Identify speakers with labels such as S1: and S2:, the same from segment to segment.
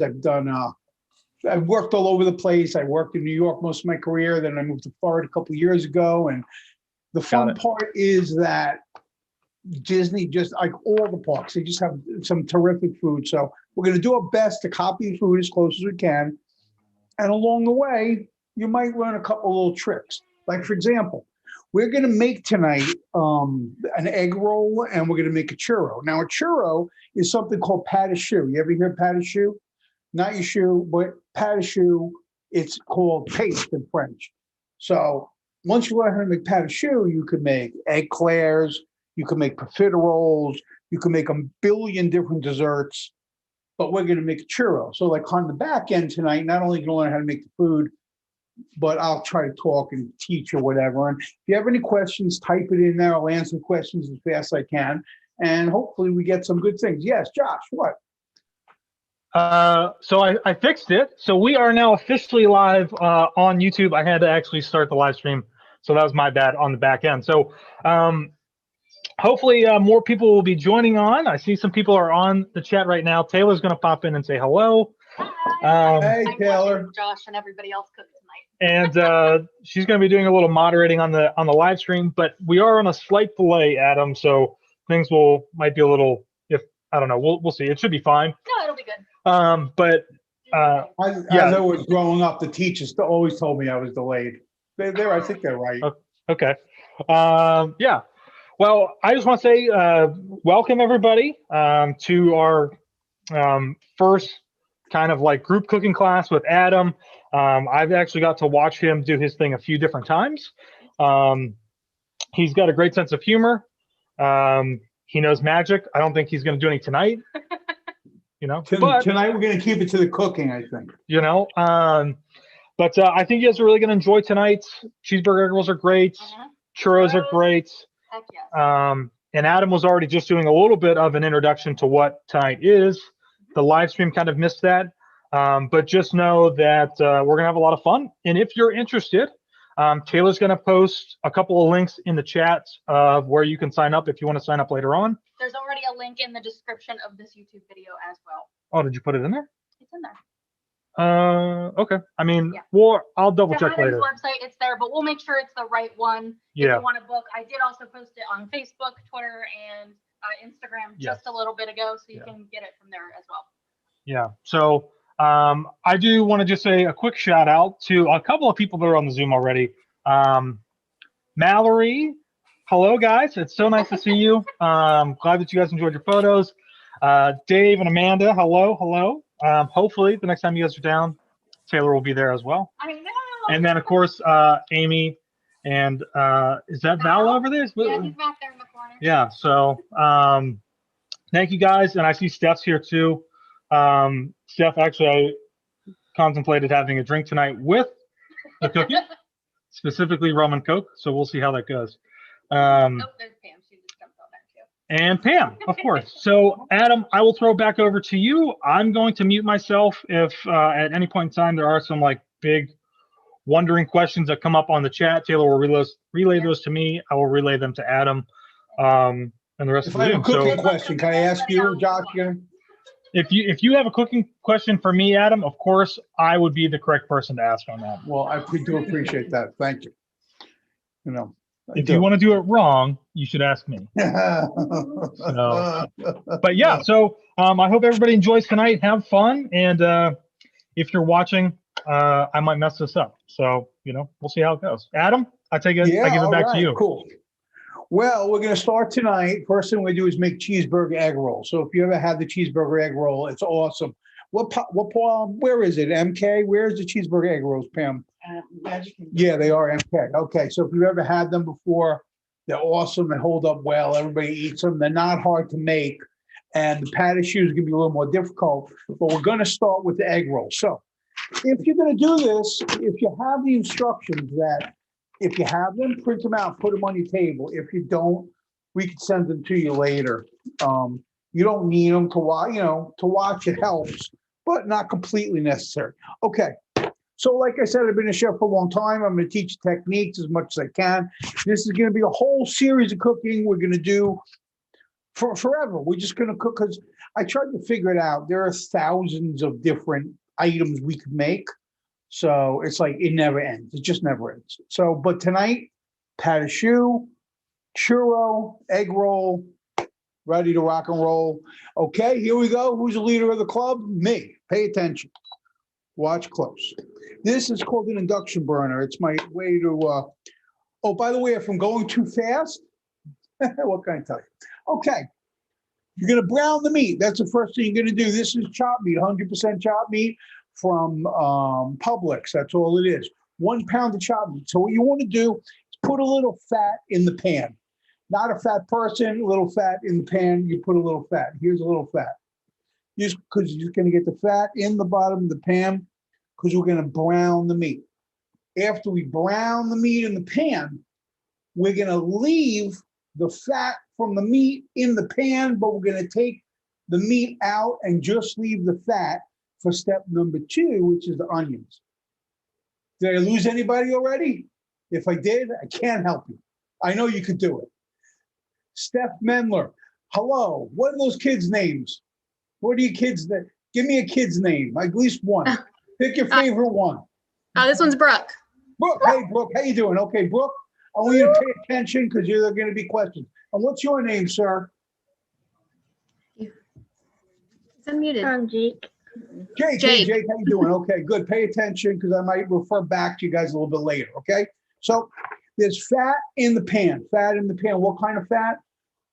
S1: I've done, I've worked all over the place. I worked in New York most of my career. Then I moved to Florida a couple of years ago. And the fun part is that Disney, just like all the parks, they just have some terrific food. So we're going to do our best to copy food as close as we can. And along the way, you might learn a couple little tricks. Like, for example, we're going to make tonight an egg roll, and we're going to make a churro. Now, a churro is something called pâte à choux. You ever hear pâte à choux? Not your shoe, but pâte à choux. It's called paste in French. So once you learn how to make pâte à choux, you can make eclairs, you can make profiteroles, you can make a billion different desserts, but we're going to make a churro. So like on the back end tonight, not only going to learn how to make the food, but I'll try to talk and teach or whatever. And if you have any questions, type it in there. I'll answer questions as fast as I can. And hopefully we get some good things. Yes, Josh, what?
S2: So I fixed it. So we are now officially live on YouTube. I had to actually start the live stream. So that was my bad on the back end. So hopefully more people will be joining on. I see some people are on the chat right now. Taylor's going to pop in and say hello.
S1: Hey, Taylor.
S3: Josh and everybody else cooked tonight.
S2: And she's going to be doing a little moderating on the live stream, but we are on a slight delay, Adam. So things might be a little, I don't know. We'll see. It should be fine.
S3: No, it'll be good.
S2: But
S1: I know was growing up, the teachers always told me I was delayed. I think they're right.
S2: Okay. Yeah. Well, I just want to say welcome everybody to our first kind of like group cooking class with Adam. I've actually got to watch him do his thing a few different times. He's got a great sense of humor. He knows magic. I don't think he's going to do any tonight. But
S1: tonight we're going to keep it to the cooking, I think.
S2: But I think you guys are really going to enjoy tonight. Cheeseburger egg rolls are great. Churros are great.
S3: Heck yes.
S2: And Adam was already just doing a little bit of an introduction to what tonight is. The live stream kind of missed that. But just know that we're going to have a lot of fun. And if you're interested, Taylor's going to post a couple of links in the chat of where you can sign up if you want to sign up later on.
S3: There's already a link in the description of this YouTube video as well.
S2: Oh, did you put it in there?
S3: It's in there.
S2: Okay. I mean,
S3: yeah.
S2: I'll double check later.
S3: Website, it's there, but we'll make sure it's the right one.
S2: Yeah.
S3: If you want to book, I did also post it on Facebook, Twitter, and Instagram just a little bit ago, so you can get it from there as well.
S2: Yeah. So I do want to just say a quick shout out to a couple of people that are on the Zoom already. Mallory, hello guys. It's so nice to see you. Glad that you guys enjoyed your photos. Dave and Amanda, hello. Hopefully the next time you guys are down, Taylor will be there as well.
S3: I know.
S2: And then of course, Amy and is that Val over there?
S3: Yeah, he's back there in the corner.
S2: Yeah. So thank you guys. And I see Steph's here too. Steph, actually, I contemplated having a drink tonight with the cookie, specifically rum and Coke. So we'll see how that goes.
S3: There's Pam. She just jumped on that too.
S2: And Pam, of course. So Adam, I will throw back over to you. I'm going to mute myself if at any point in time there are some like big wondering questions that come up on the chat. Taylor will relay those to me. I will relay them to Adam and the rest of the Zoom.
S1: If I have a cooking question, can I ask you, Josh?
S2: If you have a cooking question for me, Adam, of course, I would be the correct person to ask on that.
S1: Well, I do appreciate that. Thank you.
S2: If you want to do it wrong, you should ask me. But yeah, so I hope everybody enjoys tonight. Have fun. And if you're watching, I might mess this up. So, we'll see how it goes. Adam, I give it back to you.
S1: Cool. Well, we're going to start tonight. First thing we do is make cheeseburger egg roll. So if you ever had the cheeseburger egg roll, it's awesome. Where is it? MK? Where's the cheeseburger egg rolls, Pam? Yeah, they are MK. Okay, so if you've ever had them before, they're awesome and hold up well. Everybody eats them. They're not hard to make. And the pâte à choux is going to be a little more difficult, but we're going to start with the egg roll. So if you're going to do this, if you have the instructions if you have them, print them out, put them on your table. If you don't, we can send them to you later. You don't need them to watch, to watch it helps, but not completely necessary. Okay. So like I said, I've been a chef for a long time. I'm going to teach techniques as much as I can. This is going to be a whole series of cooking. We're going to do for forever. We're just going to cook because I tried to figure it out. There are thousands of different items we could make. So it's like it never ends. It just never ends. So, but tonight, pat a shoe, churro, egg roll, ready to rock and roll. Okay, here we go. Who's the leader of the club? Me. Pay attention. Watch close. This is called an induction burner. It's my way to, oh, by the way, if I'm going too fast, what can I tell you? Okay, you're going to brown the meat. That's the first thing you're going to do. This is chopped meat, 100% chopped meat from Publix. That's all it is. 1 pound of chopped meat. So what you want to do is put a little fat in the pan. Not a fat person, a little fat in the pan. You put a little fat. Here's a little fat. Just because you're going to get the fat in the bottom of the pan because we're going to brown the meat. After we brown the meat in the pan, we're going to leave the fat from the meat in the pan, but we're going to take the meat out and just leave the fat for step number 2, which is the onions. Did I lose anybody already? If I did, I can't help you. I know you could do it. Steph Mendler, hello. What are those kids' names? What are your kids' names? Give me a kid's name, at least one. Pick your favorite one.
S4: This one's Brooke.
S1: Brooke, hey, Brooke, how you doing? Okay, Brooke, I want you to pay attention because there are going to be questions. And what's your name, sir?
S4: It's unmuted.
S5: I'm Jake.
S1: Jake,
S4: Jake.
S1: Hey, Jake, how you doing? Okay, good. Pay attention because I might refer back to you guys a little bit later, okay? So there's fat in the pan. Fat in the pan. What kind of fat?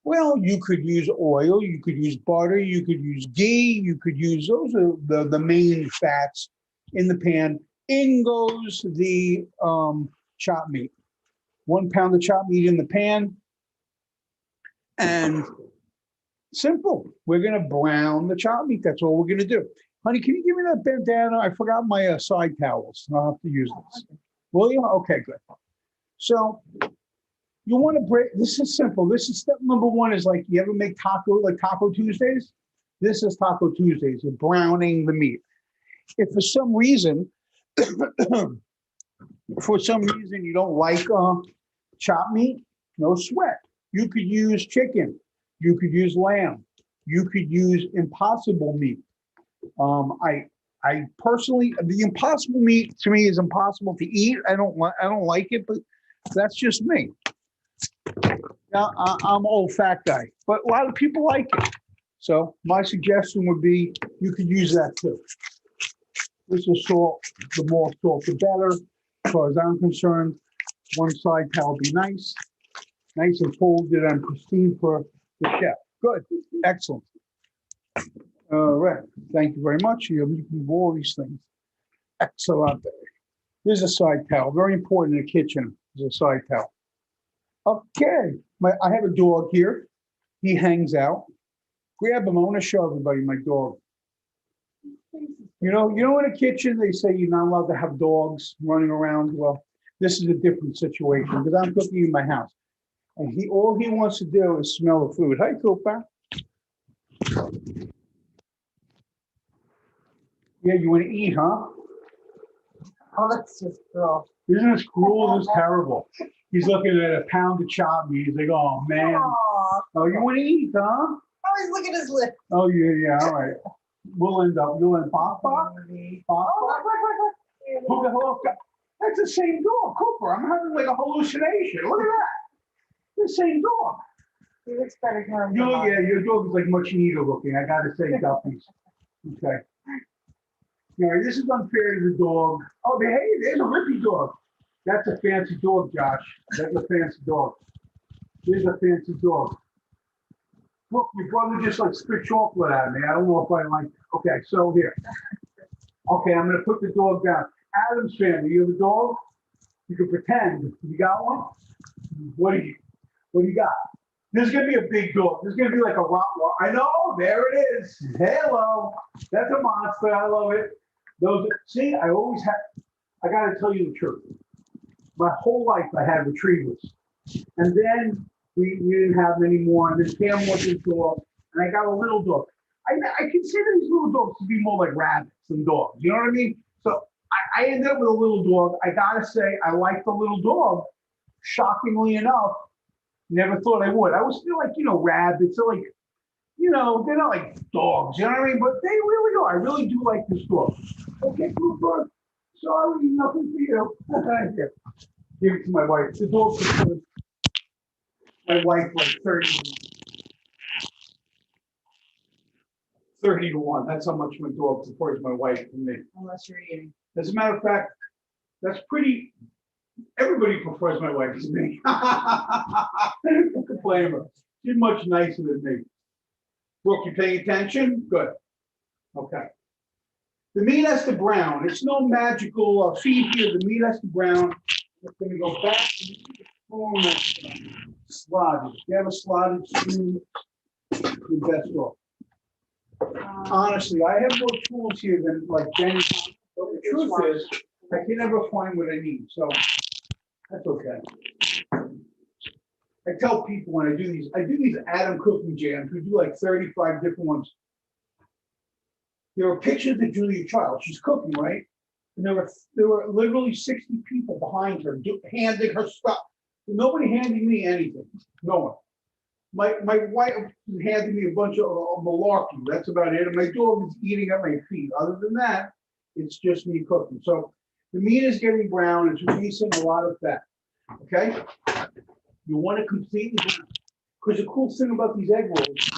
S1: Well, you could use oil, you could use butter, you could use ghee, you could use, those are the main fats in the pan. In goes the chopped meat. 1 pound of chopped meat in the pan. And simple, we're gonna brown the chopped meat. That's all we're gonna do. Honey, can you give me that bandana? I forgot my side towels. I'll have to use this. Will you? Okay, good. So you want to break, this is simple. This is step number 1 is like, you ever make taco, like Taco Tuesdays? This is Taco Tuesdays, you're browning the meat. If for some reason, you don't like chopped meat, no sweat. You could use chicken. You could use lamb. You could use impossible meat. I personally, the impossible meat to me is impossible to eat. I don't like it, but that's just me. Now, I'm an old fat guy, but a lot of people like it. So my suggestion would be you could use that too. This is salt. The more salt, the better. As far as I'm concerned, one side towel would be nice and folded and pristine for the chef. Good, excellent. All right, thank you very much. You can do all these things. Excellent. Here's a side towel. Very important in the kitchen is a side towel. Okay, I have a dog here. He hangs out. Grab him. I want to show everybody my dog. You know, in a kitchen, they say you're not allowed to have dogs running around. Well, this is a different situation because I'm cooking in my house. And all he wants to do is smell the food. Hi, Cooper. Yeah, you want to eat, huh?
S5: Oh, that's just cruel.
S1: Isn't this cruel? This is terrible. He's looking at a pound of chopped meat. He's like, oh, man.
S5: Aw.
S1: Oh, you want to eat, huh?
S5: Oh, he's looking at his lip.
S1: Oh, yeah, all right. You'll end up Pop.
S5: Oh,
S1: Cooper, hello. That's the same dog, Cooper. I'm having like a hallucination. Look at that. The same dog.
S5: he looks better here.
S1: Yeah, your dog is like much neater looking. I gotta say, Guppies. Okay. All right, this is unfair to the dog. Oh, hey, there's a lippy dog. That's a fancy dog, Josh. That's a fancy dog. Here's a fancy dog. Look, your brother just like spit chocolate at me. I don't know if I like. Okay, so here. Okay, I'm gonna put the dog down. Adam's family, you have a dog? You can pretend. You got one? What do you got? This is gonna be a big dog. This is gonna be like a Rottweiler. I know, there it is. Hello. That's a monster. I love it. See, I gotta tell you the truth. My whole life I had retrievers. And then we didn't have any more. And then Cam was his dog. And I got a little dog. I consider these little dogs to be more like rabbits than dogs. You know what I mean? So I ended up with a little dog. I gotta say, I like the little dog. Shockingly enough, Never thought I would. I was feel like, rabbits are like, they're not like dogs, you know what I mean? But they really are. I really do like this dog. Okay, cool dog. Sorry, nothing for you. Here, give it to my wife. The dog was my wife like 30 to 1. That's how much my dog supports my wife and me.
S5: Unless you're eating.
S1: As a matter of fact, that's pretty, everybody prefers my wife to me. Don't complain about it. She's much nicer than me. Brooke, you paying attention? Good. Okay. The meat has to brown. It's no magical feed here. The meat has to brown. It's going to go back to the slotted. If you have a slotted spoon, you're best off. Honestly, I have more tools here than like Jenny. But the truth is, I can never find what I need, so that's okay. I tell people when I do these Adam cooking jams. We do like 35 different ones. There were pictures of Julia Child. She's cooking, right? And there were literally 60 people behind her handing her stuff. Nobody handing me anything. No one. My wife handed me a bunch of malarkey. That's about it. And my dog is eating at my feet. Other than that, it's just me cooking. So the meat is getting brown. It's releasing a lot of fat. Okay? You want to completely brown. Because the cool thing about these egg rolls,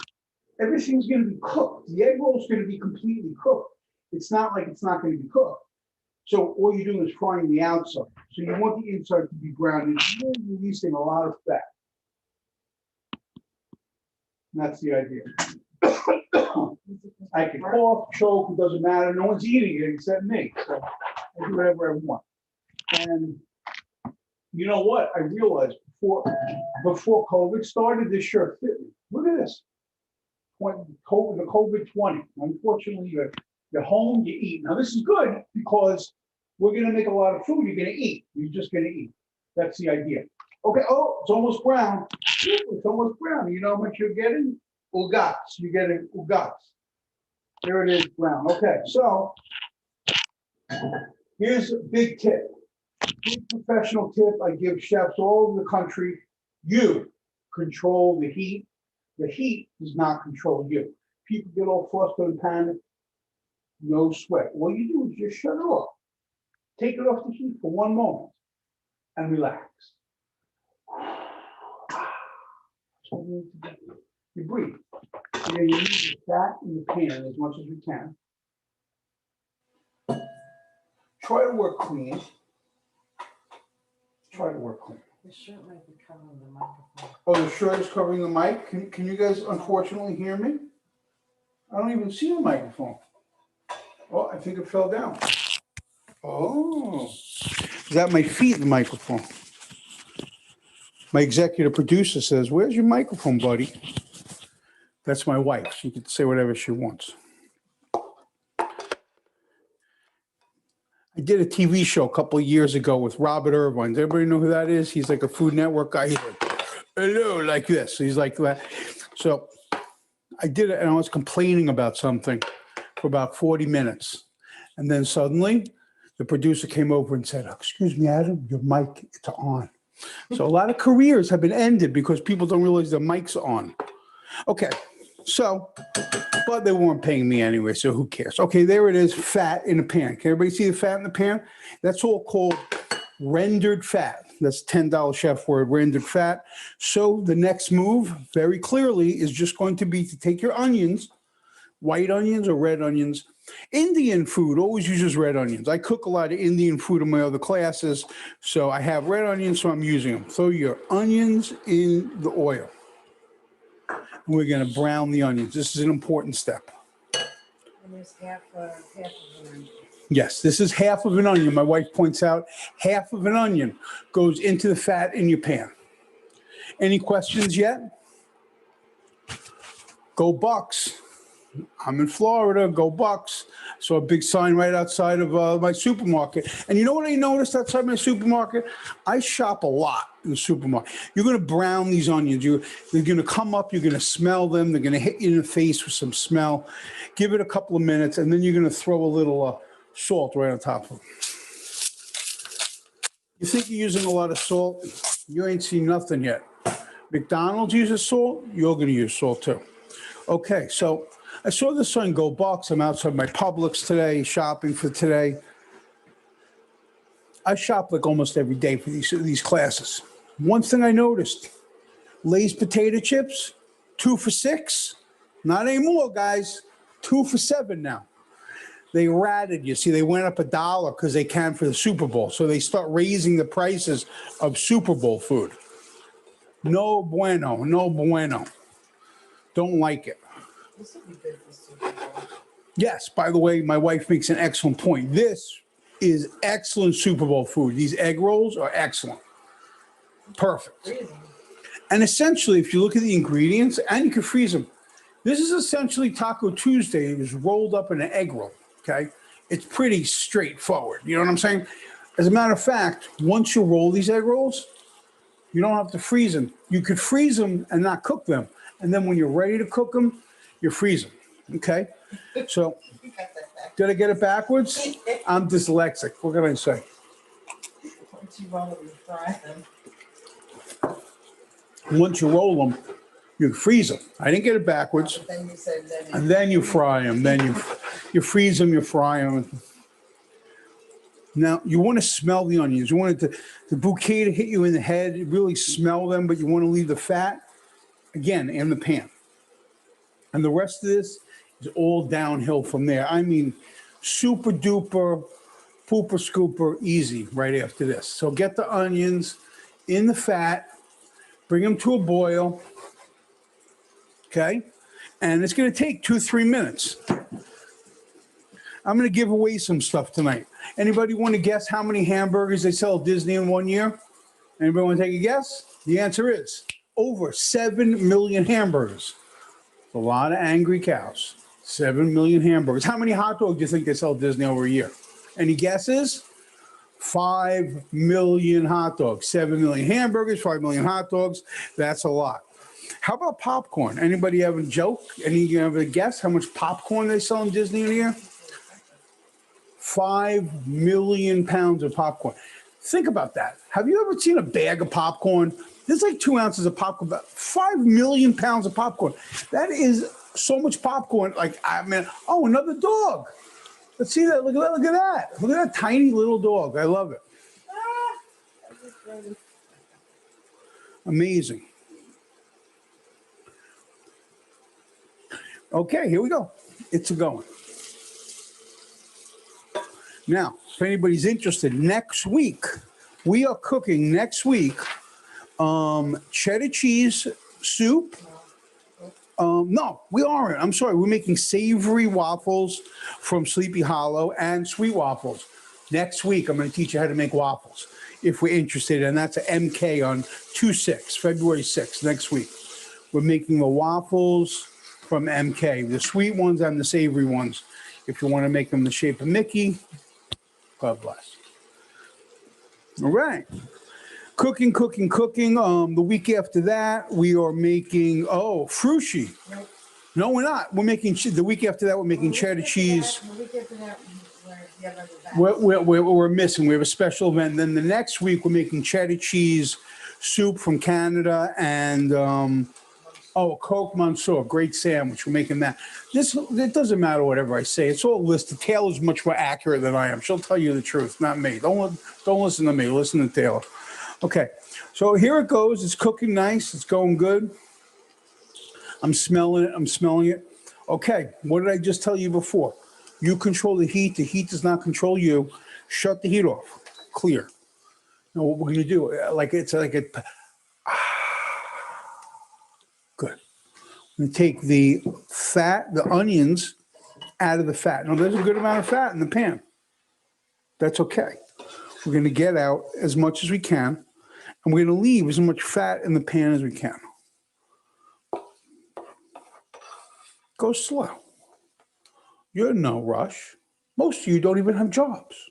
S1: everything's going to be cooked. The egg roll is going to be completely cooked. It's not like it's not going to be cooked. So all you're doing is frying the outside. So you want the inside to be brown. It's really releasing a lot of fat. And that's the idea. I can cough, choke, it doesn't matter. No one's eating it except me. So I do whatever I want. And you know what? I realized before COVID started, this shirt fit me. Look at this. The COVID 20. Unfortunately, you're home, you eat. Now this is good because we're gonna make a lot of food. You're gonna eat. You're just gonna eat. That's the idea. Okay, oh, it's almost brown. It's almost brown. You know how much you're getting? Ugats. You're getting ugats. There it is, brown. Okay, so here's a big tip. Big professional tip I give chefs all over the country. You control the heat. The heat does not control you. People get all flustered and panic. No sweat. All you do is just shut it off. Take it off the heat for 1 moment and relax. You breathe. And then you leave the fat in the pan as much as you can. Try to work clean. Try to work clean.
S5: The shirt might be covering the microphone.
S1: Oh, the shirt is covering the mic. Can you guys unfortunately hear me? I don't even see the microphone. Oh, I think it fell down. Oh, is that my feet in the microphone? My executive producer says, "Where's your microphone, buddy?" That's my wife. She can say whatever she wants. I did a TV show a couple of years ago with Robert Irvine. Does everybody know who that is? He's like a Food Network guy. He's like, hello, like this. He's like that. So I did it, and I was complaining about something for about 40 minutes. And then suddenly, the producer came over and said, "Excuse me, Adam, your mic is on." So a lot of careers have been ended because people don't realize the mic's on. Okay, so, but they weren't paying me anyway, so who cares? Okay, there it is, fat in a pan. Can everybody see the fat in the pan? That's all called rendered fat. That's $10 chef word, rendered fat. So the next move, very clearly, is just going to be to take your onions, white onions or red onions. Indian food always uses red onions. I cook a lot of Indian food in my other classes, so I have red onions, so I'm using them. Throw your onions in the oil. We're going to brown the onions. This is an important step.
S5: And there's half of an onion.
S1: Yes, this is half of an onion. My wife points out half of an onion goes into the fat in your pan. Any questions yet? Go Bucks. I'm in Florida, go Bucks. Saw a big sign right outside of my supermarket. And you know what I noticed outside my supermarket? I shop a lot in the supermarket. You're going to brown these onions. They're going to come up. You're going to smell them. They're going to hit you in the face with some smell. Give it a couple of minutes, and then you're going to throw a little salt right on top of them. You think you're using a lot of salt? You ain't seen nothing yet. McDonald's uses salt, you're gonna use salt too. Okay, so I saw this on Go Bucks. I'm outside my Publix today, shopping for today. I shop like almost every day for these classes. One thing I noticed, Lay's potato chips, 2 for $6. Not anymore, guys. 2 for $7 now. They ratted you. See, they went up $1 because they can for the Super Bowl. So they start raising the prices of Super Bowl food. No bueno, no bueno. Don't like it.
S5: This would be good for Super Bowl.
S1: Yes, by the way, my wife makes an excellent point. This is excellent Super Bowl food. These egg rolls are excellent. Perfect.
S5: Really?
S1: And essentially, if you look at the ingredients, and you can freeze them, this is essentially Taco Tuesday. It was rolled up in an egg roll, okay? It's pretty straightforward. You know what I'm saying? As a matter of fact, once you roll these egg rolls, you don't have to freeze them. You could freeze them and not cook them. And then when you're ready to cook them, you freeze them, okay? So,
S5: You got that back.
S1: did I get it backwards? I'm dyslexic. What can I say?
S5: Once you roll it, you fry them.
S1: Once you roll them, you freeze them. I didn't get it backwards.
S5: But then you said that.
S1: And then you fry them. Then you freeze them, you fry them. Now, you want to smell the onions. You want the bouquet to hit you in the head. You really smell them, but you want to leave the fat, again, in the pan. And the rest of this is all downhill from there. I mean, super duper, pooper scooper, easy right after this. So get the onions in the fat, bring them to a boil, okay? And it's going to take 2-3 minutes. I'm going to give away some stuff tonight. Anybody want to guess how many hamburgers they sell at Disney in 1 year? Anybody want to take a guess? The answer is over 7 million hamburgers. A lot of angry cows. 7 million hamburgers. How many hot dogs do you think they sell at Disney over a year? Any guesses? 5 million hot dogs. 7 million hamburgers, 5 million hot dogs. That's a lot. How about popcorn? Anybody have a joke? You have a guess how much popcorn they sell in Disney in a year? 5 million pounds of popcorn. Think about that. Have you ever seen a bag of popcorn? There's like 2 ounces of popcorn, about 5 million pounds of popcorn. That is so much popcorn. Like, I mean, oh, another dog. Let's see that. Look at that. Look at that. Look at that tiny little dog. I love it. Amazing. Okay, here we go. It's a going. Now, if anybody's interested, next week, we are cooking cheddar cheese soup. No, we aren't. I'm sorry. We're making savory waffles from Sleepy Hollow and sweet waffles. Next week, I'm going to teach you how to make waffles if we're interested. And that's an MK on 2/6, February 6th, next week. We're making the waffles from MK, the sweet ones and the savory ones. If you want to make them the shape of Mickey, God bless. All right. Cooking. The week after that, we are making, frushi. No, we're not. We're making, the week after that, we're making cheddar cheese.
S5: The week after that, we're
S1: We're missing. We have a special event. Then the next week, we're making cheddar cheese soup from Canada and, Coke Mansour, great sandwich. We're making that. It doesn't matter whatever I say. It's all listed. Taylor's much more accurate than I am. She'll tell you the truth, not me. Don't listen to me. Listen to Taylor. Okay, so here it goes. It's cooking nice. It's going good. I'm smelling it. Okay, what did I just tell you before? You control the heat. The heat does not control you. Shut the heat off. Clear. Now what we're going to do, good. I'm going to take the fat, the onions out of the fat. Now there's a good amount of fat in the pan. That's okay. We're going to get out as much as we can. And we're going to leave as much fat in the pan as we can. Go slow. You're in no rush. Most of you don't even have jobs.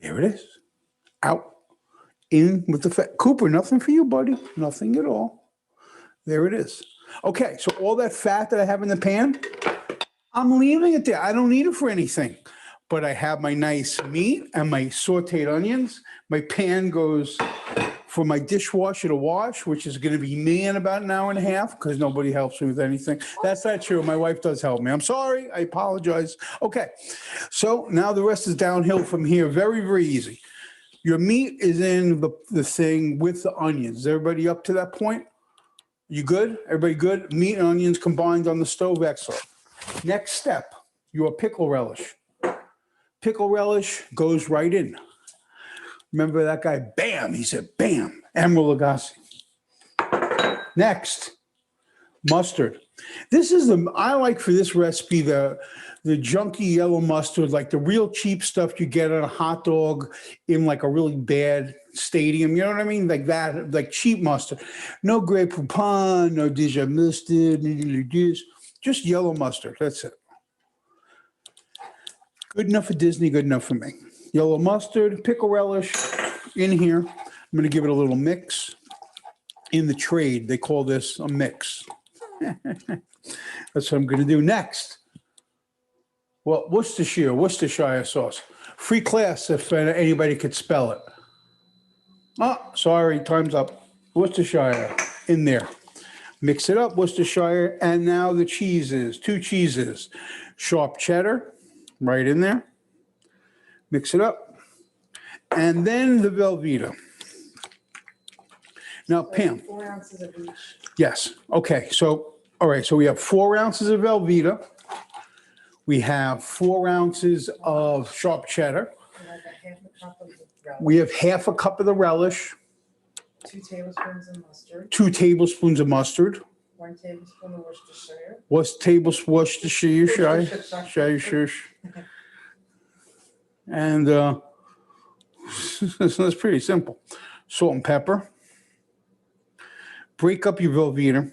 S1: There it is. Out. In with the fat. Cooper, nothing for you, buddy. Nothing at all. There it is. Okay, so all that fat that I have in the pan, I'm leaving it there. I don't need it for anything. but I have my nice meat and my sauteed onions. My pan goes for my dishwasher to wash, which is going to be me in about an hour and a half because nobody helps me with anything. That's not true. My wife does help me. I'm sorry. I apologize. Okay. So now the rest is downhill from here. Very, very easy. Your meat is in the thing with the onions. Is everybody up to that point? You good? Everybody good? Meat and onions combined on the stove. Excellent. Next step, your pickle relish. Pickle relish goes right in. Remember that guy? Bam! He said, bam! Emeril Lagasse. Next, mustard. This is I like for this recipe the junky yellow mustard, like the real cheap stuff you get on a hot dog in like a really bad stadium. You know what I mean? Like that, like cheap mustard. No Grey Poupon, no Dijon mustard, just yellow mustard. That's it. Good enough for Disney, good enough for me. Yellow mustard, pickle relish in here. I'm going to give it a little mix. In the trade, they call this a mix. That's what I'm going to do next. Well, Worcestershire sauce. Free class if anybody could spell it. Oh, sorry, time's up. Worcestershire in there. Mix it up, Worcestershire, and now the cheeses, 2 cheeses. Sharp cheddar, right in there. Mix it up. And then the Velveeta. Now, Pam.
S5: 4 ounces of each.
S1: Yes. Okay. So, all right. So we have 4 ounces of Velveeta. We have 4 ounces of sharp cheddar.
S5: And I've got half a cup of the relish,
S1: We have half a cup of the relish,
S5: 2 tablespoons of mustard,
S1: 2 tablespoons of mustard,
S5: 1 tablespoon of Worcestershire.
S1: Worcestershire, and that's pretty simple. Salt and pepper. Break up your Velveeta.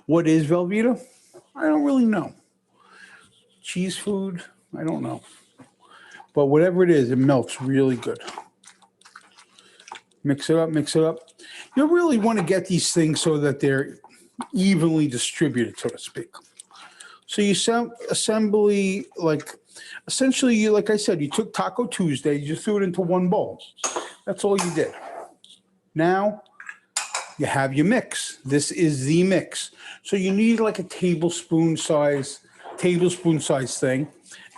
S1: What is Velveeta? I don't really know. Cheese food? I don't know. But whatever it is, it melts really good. Mix it up, mix it up. You really want to get these things so that they're evenly distributed, so to speak. So you essentially, like I said, you took Taco Tuesday, you just threw it into one bowl. That's all you did. Now you have your mix. This is the mix. So you need like a tablespoon size thing.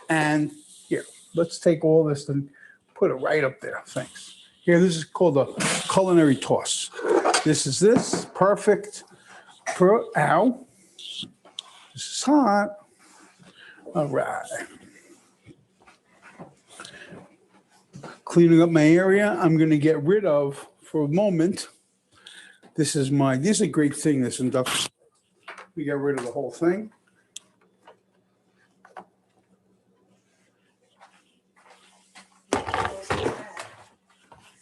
S1: And here, let's take all this and put it right up there. Thanks. Here, this is called a culinary toss. This is this. Perfect. Ow. This is hot. All right. Cleaning up my area, I'm going to get rid of, for a moment, this is a great thing, this induction. We get rid of the whole thing.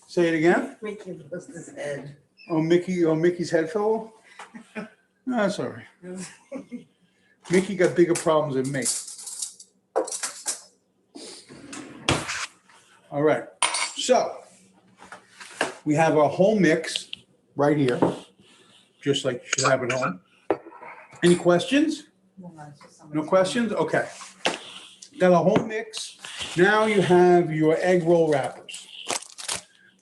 S1: Say it again?
S5: Mickey lost his head.
S1: Mickey's head fell off? That's all right. Mickey got bigger problems than me. All right, so we have our whole mix right here, just like you should have at home. Any questions? No questions? Okay. Got a whole mix. Now you have your egg roll wrappers.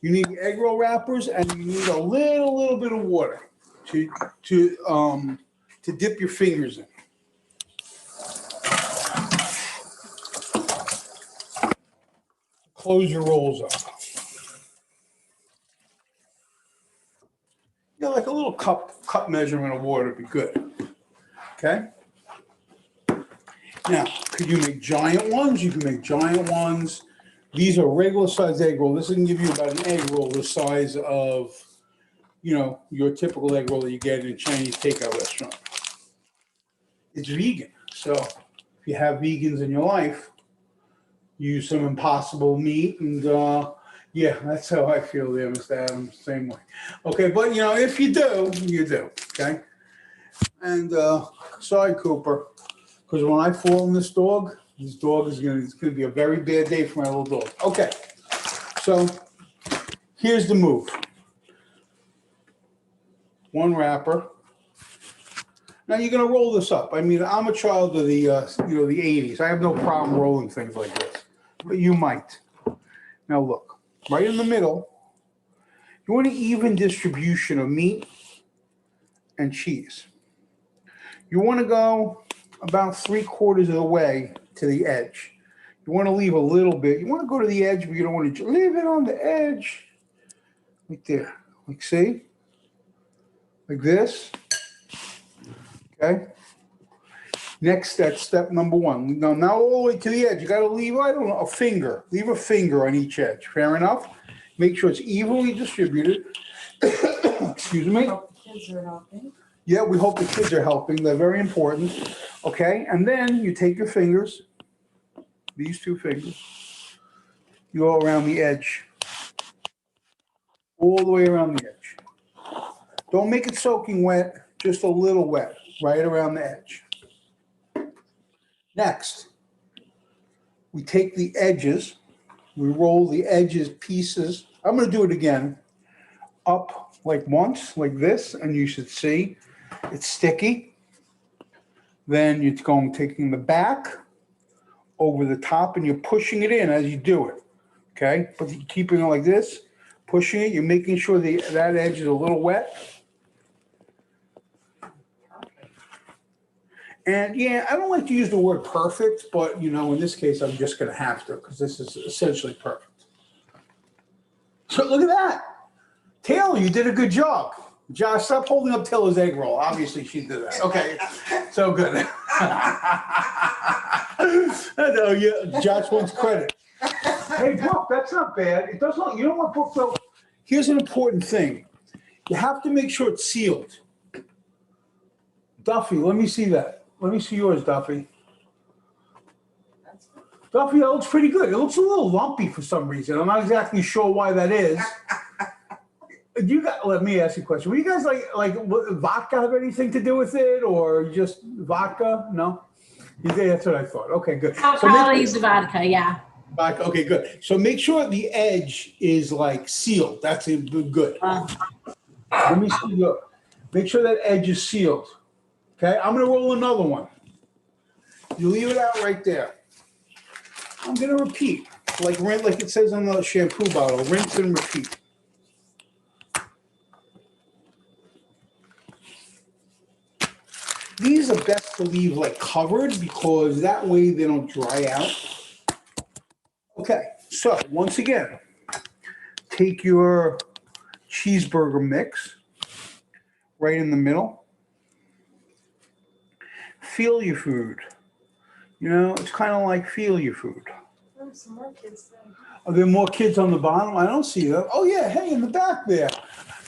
S1: You need egg roll wrappers, and you need a little bit of water to dip your fingers in. Close your rolls up. Yeah, like a little cup measurement of water would be good. Okay. Now, could you make giant ones? You can make giant ones. These are regular size egg roll. This can give you about an egg roll the size of, your typical egg roll that you get in a Chinese takeout restaurant. It's vegan. So if you have vegans in your life, use some Impossible meat, and yeah, that's how I feel there, Mr. Adams, same way. Okay, but if you do, you do, okay? And sorry, Cooper, because when I fall on this dog is it's gonna be a very bad day for my little dog. Okay, so here's the move. One wrapper, Now you're gonna roll this up. I mean, I'm a child of the, the 80s. I have no problem rolling things like this, but you might. Now look, right in the middle, you want an even distribution of meat and cheese. You want to go about 3/4 of the way to the edge. You want to leave a little bit. You want to go to the edge, but you don't want to leave it on the edge. Right there. Like, see? Like this. Okay. Next, that's step number 1. Now all the way to the edge. You got to leave, I don't know, a finger. Leave a finger on each edge. Fair enough? Make sure it's evenly distributed. Excuse me.
S5: Hope the kids are helping.
S1: Yeah, we hope the kids are helping. They're very important. Okay, and then you take your fingers, these 2 fingers, you go around the edge, all the way around the edge. Don't make it soaking wet, just a little wet, right around the edge. Next, we take the edges, we roll the edges pieces. I'm going to do it again, up like once, like this, and you should see it's sticky. Then you're going taking the back over the top and you're pushing it in as you do it. Okay, but you're keeping it like this, pushing it. You're making sure that edge is a little wet. And yeah, I don't like to use the word perfect, but in this case, I'm just going to have to because this is essentially perfect. So look at that. Taylor, you did a good job. Josh, stop holding up Taylor's egg roll. Obviously, she did that. Okay, so good. No, yeah, Josh wants credit. Hey, Brooke, that's not bad. It doesn't. You know what, Brooke? Though, here's an important thing. You have to make sure it's sealed. Duffy, let me see that. Let me see yours, Duffy. Duffy, that looks pretty good. It looks a little lumpy for some reason. I'm not exactly sure why that is. Let me ask you a question. Were you guys like vodka have anything to do with it, or just vodka? No, that's what I thought. Okay, good.
S6: Probably use the vodka, yeah.
S1: Vodka. Okay, good. So make sure the edge is like sealed. That's good. Let me see. Look, make sure that edge is sealed. Okay, I'm gonna roll another one. You leave it out right there. I'm gonna repeat, like it says on the shampoo bottle. Rinse and repeat. These are best to leave covered because that way they don't dry out. Okay, so once again, take your cheeseburger mix right in the middle. Feel your food. It's kind of like feel your food.
S5: There's some more kids there.
S1: Are there more kids on the bottom? I don't see them. Oh yeah, hey, in the back there.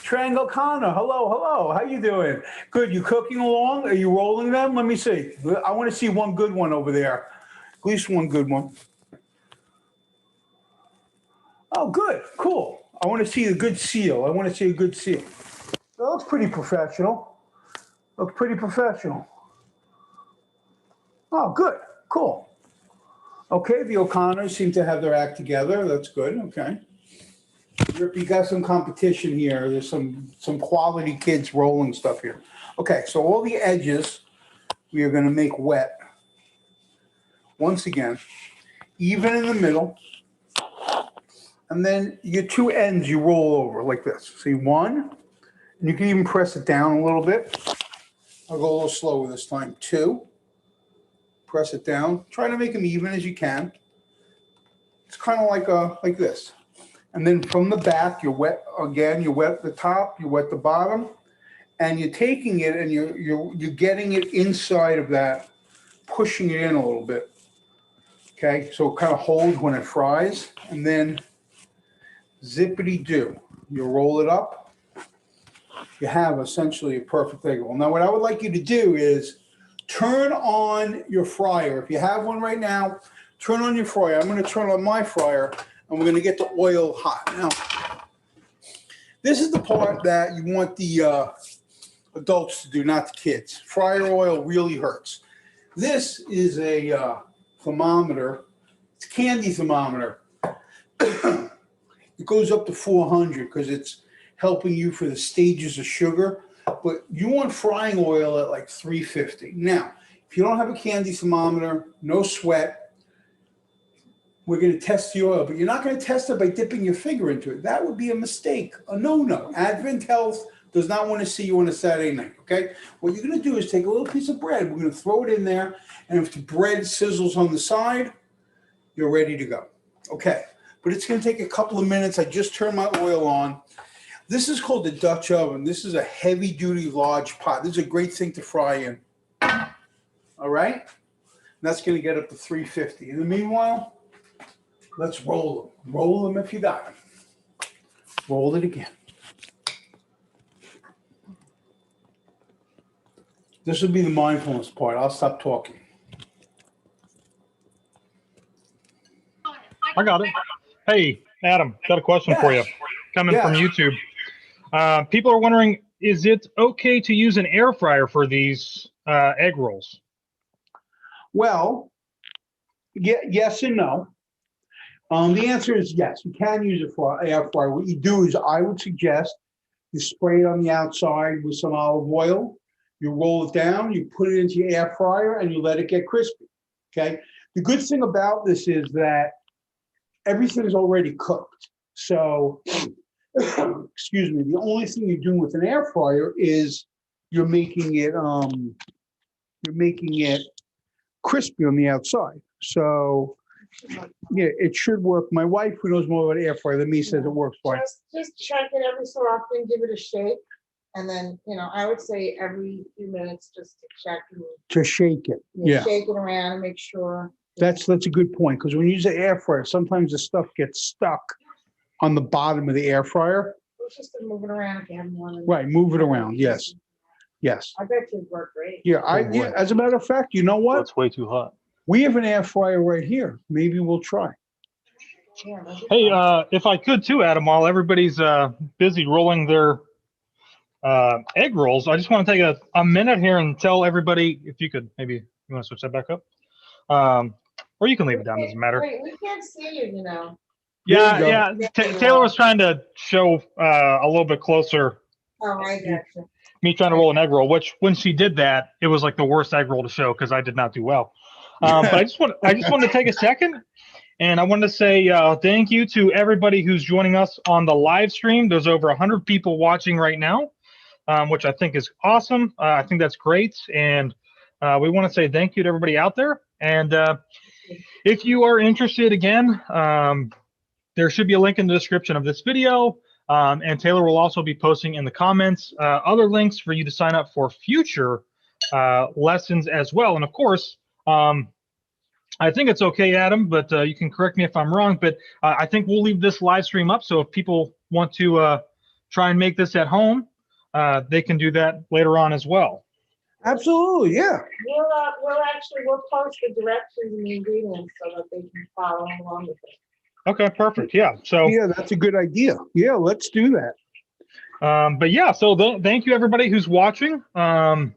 S1: Triangle Connor, hello, how you doing? Good, you cooking along? Are you rolling them? Let me see. I want to see one good one over there. At least one good one. Oh, good, cool. I want to see a good seal. That looks pretty professional. Oh, good, cool. Okay, the O'Connors seem to have their act together. That's good, okay. You got some competition here. There's some quality kids rolling stuff here. Okay, so all the edges we are going to make wet. Once again, even in the middle. And then your 2 ends you roll over like this. See, 1, and you can even press it down a little bit. I'll go a little slower this time. 2, press it down. Try to make them even as you can. It's kind of like this. And then from the back, you wet the top, you wet the bottom, and you're taking it and you're getting it inside of that, pushing it in a little bit. Okay, so it kind of holds when it fries, and then zippity-doo. You roll it up. You have essentially a perfect egg roll. Now, what I would like you to do is turn on your fryer. If you have one right now, turn on your fryer. I'm going to turn on my fryer. And we're going to get the oil hot. Now, this is the part that you want the adults to do, not the kids. Fryer oil really hurts. This is a thermometer. It's a candy thermometer. It goes up to 400 because it's helping you for the stages of sugar. but you want frying oil at like 350. Now, if you don't have a candy thermometer, no sweat, we're going to test the oil, but you're not going to test it by dipping your finger into it. That would be a mistake, a no-no. Advent Health does not want to see you on a Saturday night, okay? What you're going to do is take a little piece of bread. We're going to throw it in there, and if the bread sizzles on the side, you're ready to go, okay? But it's going to take a couple of minutes. I just turned my oil on. This is called the Dutch oven. This is a heavy-duty large pot. This is a great thing to fry in, all right? And that's going to get up to 350. In the meanwhile, let's roll them. Roll them if you got them. Roll it again. This would be the mindfulness part. I'll stop talking.
S2: I got it. Hey, Adam, got a question for you. Coming from YouTube. People are wondering, is it okay to use an air fryer for these egg rolls?
S1: Well, yes and no. The answer is yes. You can use it for air fryer. What you do is, I would suggest you spray it on the outside with some olive oil. You roll it down, you put it into your air fryer, and you let it get crispy. Okay. The good thing about this is that everything's already cooked. So, excuse me. The only thing you're doing with an air fryer is you're making it crispy on the outside. So, yeah, it should work. My wife, who knows more about air fryer than me, says it works fine.
S5: Just check it every so often, give it a shake. And then, I would say every few minutes, just to check and
S1: To shake it. Yeah.
S5: shake it around and make sure.
S1: That's a good point, because when you use an air fryer, sometimes the stuff gets stuck on the bottom of the air fryer.
S5: It's just to move it around if you have one.
S1: Right, move it around. Yes. Yes.
S5: I bet you'd work great.
S1: Yeah, as a matter of fact, you know what?
S2: It's way too hot.
S1: We have an air fryer right here. Maybe we'll try.
S5: Yeah, that'd be
S2: Hey,
S5: fun.
S2: if I could too, Adam, while everybody's busy rolling their egg rolls, I just want to take a minute here and tell everybody, if you could, maybe you want to switch that back up, or you can leave it down, doesn't matter.
S5: Wait, we can't see you,
S2: Yeah. Taylor was trying to show a little bit closer
S5: Oh, I got you.
S2: me trying to roll an egg roll, which when she did that, it was like the worst egg roll to show because I did not do well. But I just wanted to take a second, and I wanted to say thank you to everybody who's joining us on the live stream. There's over 100 people watching right now, which I think is awesome. I think that's great, and we want to say thank you to everybody out there. And if you are interested, again, there should be a link in the description of this video, and Taylor will also be posting in the comments other links for you to sign up for future lessons as well. And of course, I think it's okay, Adam, but you can correct me if I'm wrong, but I think we'll leave this live stream up. So if people want to try and make this at home, they can do that later on as well.
S1: Absolutely, yeah.
S5: We'll post the directions and the ingredients so that they can follow along with it.
S2: Okay, perfect. Yeah. So
S1: Yeah, that's a good idea. Yeah, let's do that.
S2: but yeah, so thank you everybody who's watching. I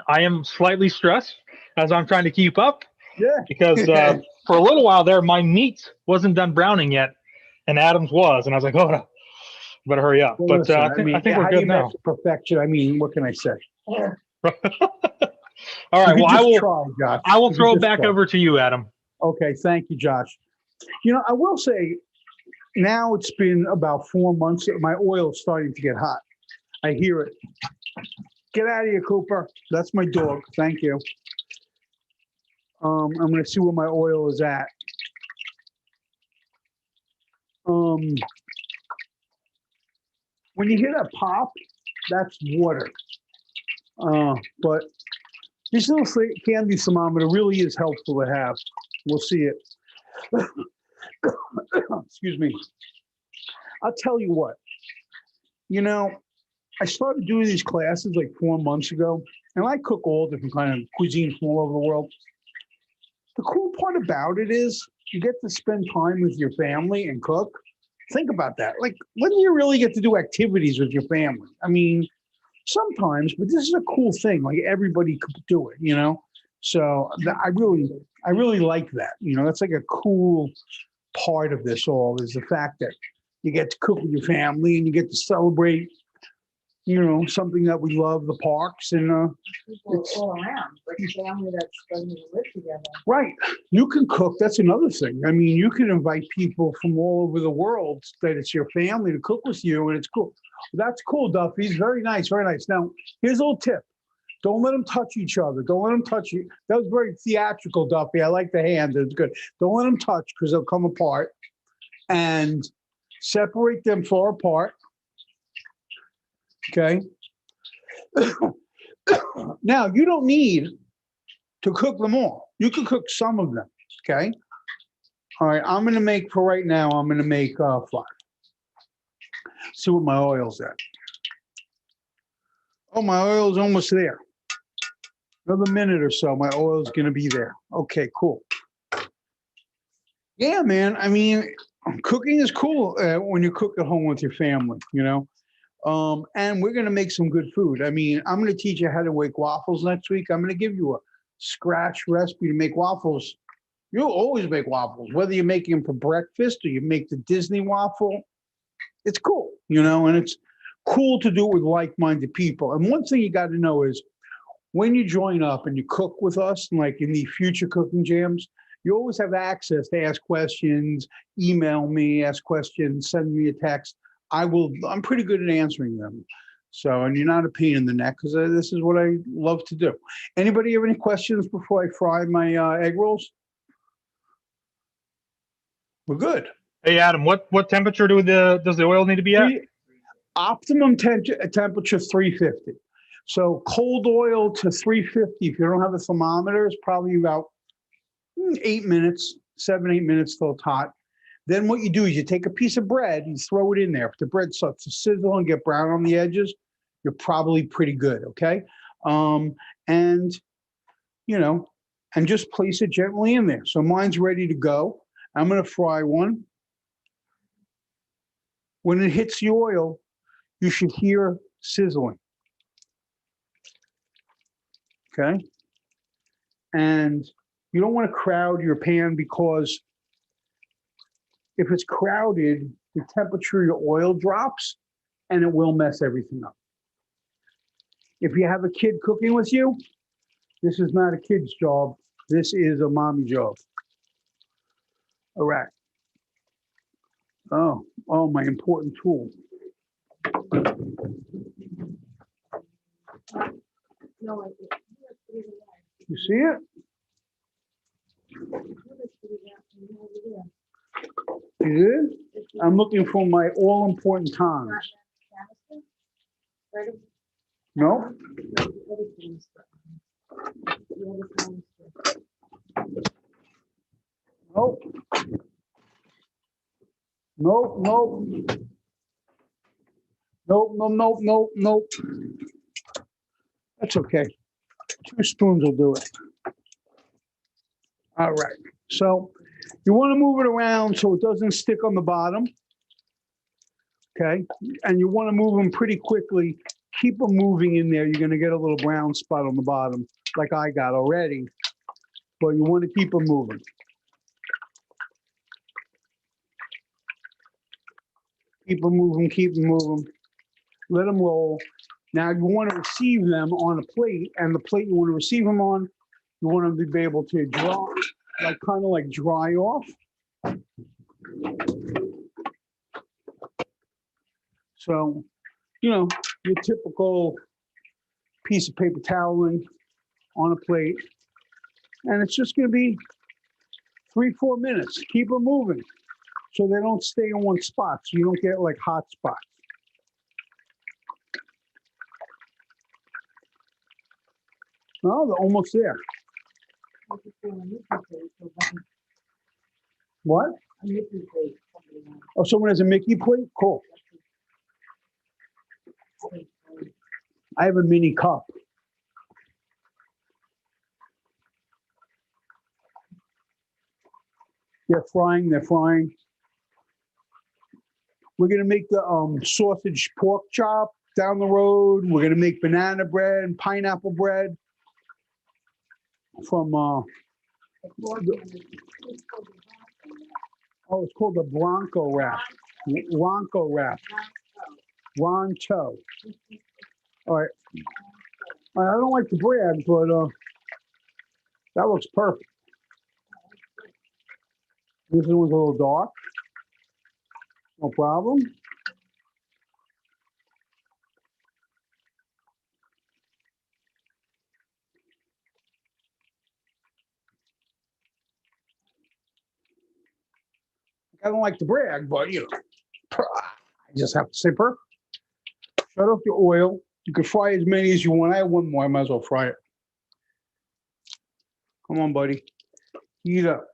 S2: am slightly stressed as I'm trying to keep up.
S1: Yeah.
S2: Because for a little while there, my meat wasn't done browning yet, and Adam's was, and I was like, "Oh, better hurry up."
S1: Well,
S2: But
S1: listen,
S2: I think we're
S1: how
S2: good
S1: you
S2: now.
S1: master perfection. I mean, what can I say?
S5: Yeah.
S2: All right.
S1: You
S2: Well,
S1: could
S2: I
S1: just
S2: will.
S1: try, Josh.
S2: I will
S1: You
S2: throw
S1: could
S2: it
S1: just
S2: back
S1: try.
S2: over to you, Adam.
S1: Okay, thank you, Josh. I will say, now it's been about 4 months. My oil is starting to get hot. I hear it. Get out of here, Cooper. That's my dog. Thank you. I'm going to see where my oil is at. When you hear that pop, that's water. But this little candy thermometer really is helpful to have. We'll see it. Excuse me. I'll tell you what. I started doing these classes like 4 months ago, and I cook all different kind of cuisine from all over the world. The cool part about it is you get to spend time with your family and cook. Think about that. Like, when do you really get to do activities with your family? I mean, sometimes, but this is a cool thing. Like, everybody could do it, So I really like that. That's like a cool part of this all, is the fact that you get to cook with your family and you get to celebrate you know, something that we love, the parks and,
S5: People
S1: It's-
S5: all around, like family that doesn't even live together.
S1: right. You can cook. That's another thing. I mean, you can invite people from all over the world that it's your family to cook with you, and it's cool. That's cool, Duffy. Very nice, very nice. Now, here's a little tip. Don't let them touch each other. Don't let them touch you. That was very theatrical, Duffy. I like the hand. It's good. Don't let them touch because they'll come apart. And separate them far apart. Okay. Now, you don't need to cook them all. You can cook some of them. Okay. All right. I'm going to make, for right now, I'm going to make 5. See what my oil's at. Oh, my oil's almost there. Another minute or so, my oil's going to be there. Okay, cool. Yeah, man. I mean, cooking is cool when you cook at home with your family, you know. And we're going to make some good food. I mean, I'm going to teach you how to make waffles next week. I'm going to give you a scratch recipe to make waffles. You'll always make waffles, whether you're making them for breakfast or you make the Disney waffle. It's cool, you know, and it's cool to do it with like-minded people. And one thing you got to know is when you join up and you cook with us, like in the future cooking jams, you always have access to ask questions, email me, ask questions, send me a text. I'm pretty good at answering them. So, and you're not a pain in the neck because this is what I love to do. Anybody have any questions before I fry my egg rolls? We're good.
S2: Hey, Adam, what temperature does the oil need to be at?
S1: Optimum temperature 350. So cold oil to 350, if you don't have a thermometer, is probably about 8 minutes, 7-8 minutes till it's hot. Then what you do is you take a piece of bread, you throw it in there. If the bread starts to sizzle and get brown on the edges, you're probably pretty good, okay? And, you know, and just place it gently in there. So mine's ready to go. I'm going to fry one. When it hits the oil, you should hear sizzling. Okay? And you don't want to crowd your pan because if it's crowded, the temperature of your oil drops and it will mess everything up. If you have a kid cooking with you, this is not a kid's job. This is a mommy job. All right. Oh, my important tool. You see it? You did? I'm looking for my all-important tongs. No? Nope. Nope, nope. Nope, no, nope, nope, nope. That's okay. 2 spoons will do it. All right. So you want to move it around so it doesn't stick on the bottom. Okay. And you want to move them pretty quickly. Keep them moving in there. You're going to get a little brown spot on the bottom like I got already. But you want to keep them moving. Keep them moving, keep them moving. Let them roll. Now you want to receive them on a plate, and the plate you want to receive them on, you want them to be able to draw, like kind of like dry off. So, you know, your typical piece of paper toweling on a plate, and it's just going to be 3-4 minutes. Keep them moving so they don't stay in one spot, so you don't get like hot spots. Oh, they're almost there. What? Oh, someone has a Mickey plate? Cool. I have a mini cup. They're frying, they're frying. We're gonna make the sausage pork chop down the road. We're gonna make banana bread and pineapple bread from it's called the Bronco wrap. Ronco wrap. Roncho. All right. I don't like to brag, but that looks perfect. This one's a little dark. No problem. I don't like to brag, but you know, I just have to say perfect. Shut off your oil. You can fry as many as you want. I have one more. I might as well fry it. Come on, buddy. Heat up.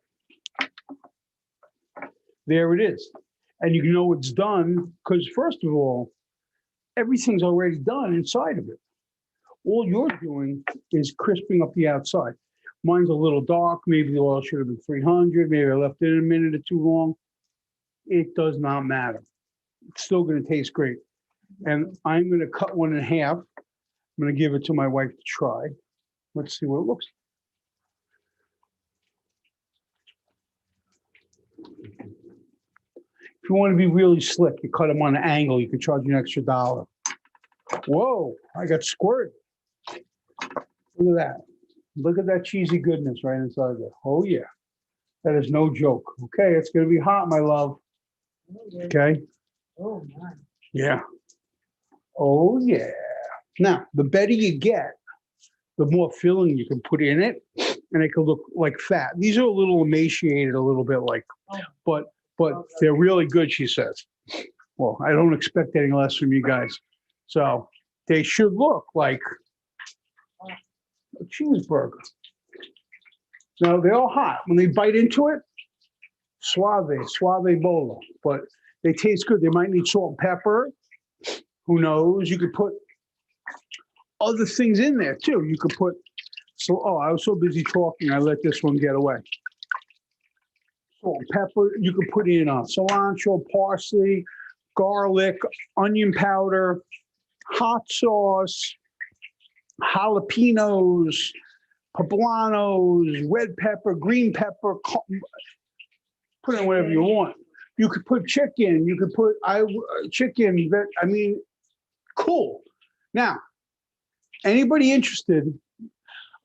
S1: There it is. And you know it's done because, first of all, everything's already done inside of it. All you're doing is crisping up the outside. Mine's a little dark. Maybe the oil should have been 300. Maybe I left it a minute or too long. It does not matter. It's still going to taste great. And I'm going to cut one in half. I'm going to give it to my wife to try. Let's see what it looks like. If you want to be really slick, you cut them on an angle, you can charge an extra $1. Whoa, I got squirt. Look at that. Look at that cheesy goodness right inside there. Oh, yeah. That is no joke. Okay, it's going to be hot, my love. Okay.
S5: Oh, my.
S1: Yeah. Oh, yeah. Now, the better you get, the more filling you can put in it, and it can look like fat. These are a little emaciated, a little bit like, but they're really good, she says. Well, I don't expect any less from you guys. So they should look like a cheeseburger. Now, they're all hot. When they bite into it, suave bolo. But they taste good. They might need salt and pepper. Who knows? You could put other things in there, too. You could put, I was so busy talking, I let this one get away. Salt and pepper. You could put in cilantro, parsley, garlic, onion powder, hot sauce, jalapenos, poblanos, red pepper, green pepper. Put in whatever you want. You could put chicken. You could put chicken. I mean, cool. Now, anybody interested?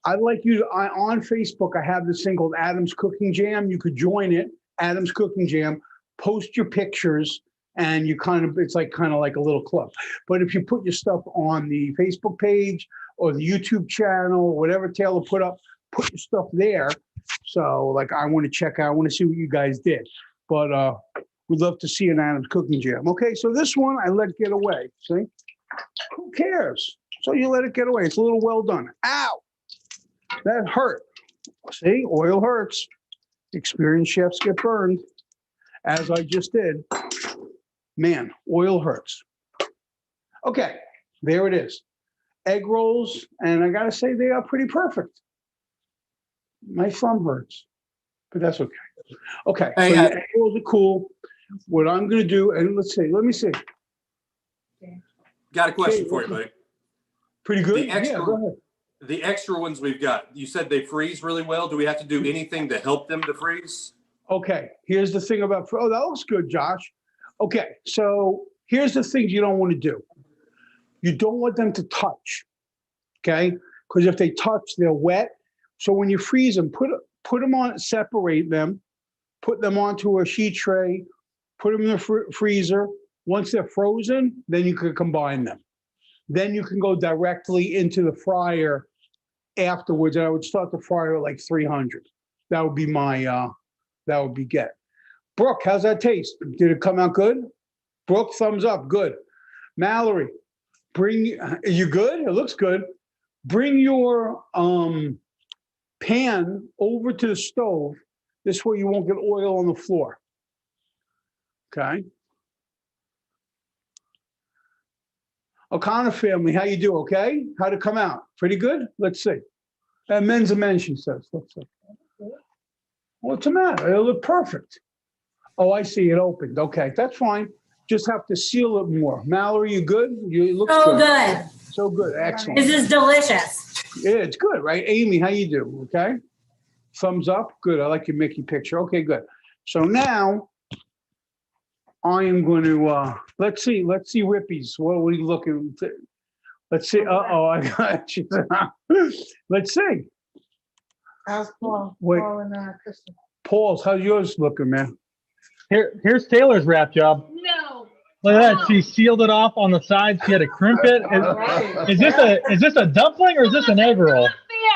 S1: I'd like you to, on Facebook, I have this thing called Adam's Cooking Jam. You could join it, Adam's Cooking Jam, post your pictures, and you it's kind of like a little club. But if you put your stuff on the Facebook page or the YouTube channel, whatever Taylor put up, put your stuff there. So like, I want to check out, I want to see what you guys did. But we'd love to see an Adam's Cooking Jam. Okay, so this one I let get away, see? Who cares? So you let it get away. It's a little well done. Ow! That hurt. See, oil hurts. Experienced chefs get burned, as I just did. Man, oil hurts. Okay, there it is. Egg rolls, and I gotta say they are pretty perfect. My thumb hurts, but that's okay. Okay, so the egg rolls are cool. What I'm gonna do, and let me see.
S7: Got a question for you, buddy.
S1: Pretty good.
S7: The extra,
S1: yeah, go ahead.
S7: The extra ones we've got, you said they freeze really well. Do we have to do anything to help them to freeze?
S1: Okay, here's the thing about, that looks good, Josh. Okay, so here's the things you don't want to do. You don't want them to touch, okay? Because if they touch, they're wet. So when you freeze them, put them on, separate them, put them onto a sheet tray, put them in the freezer. Once they're frozen, then you can combine them. Then you can go directly into the fryer afterwards. And I would start the fryer at like 300. That would be my, that would be get. Brooke, how's that taste? Did it come out good? Brooke, thumbs up, good. Mallory, are you good? It looks good. Bring your pan over to the stove. This way you won't get oil on the floor. Okay. O'Connor family, how you do? Okay? How'd it come out? Pretty good? Let's see. Men's a men, she says. Let's see. What's the matter? It looked perfect. Oh, I see. It opened. Okay, that's fine. Just have to seal it more. Mallory, you good? You look
S6: So good.
S1: So good. Excellent.
S6: This is delicious.
S1: Yeah, it's good, right? Amy, how you do? Okay. Thumbs up. Good. I like your Mickey picture. Okay, good. So now I am going to let's see Rippies. What are we looking? Let's see. Uh-oh, I got you. Let's see.
S5: How's Paul?
S1: Wait.
S5: Paul and Kristin.
S1: Paul's, how's yours looking, man?
S2: Here's Taylor's wrap job.
S3: No.
S2: Look at that. She sealed it off on the side. She had to crimp it.
S5: Right.
S2: Is this a dumpling or is this an egg roll?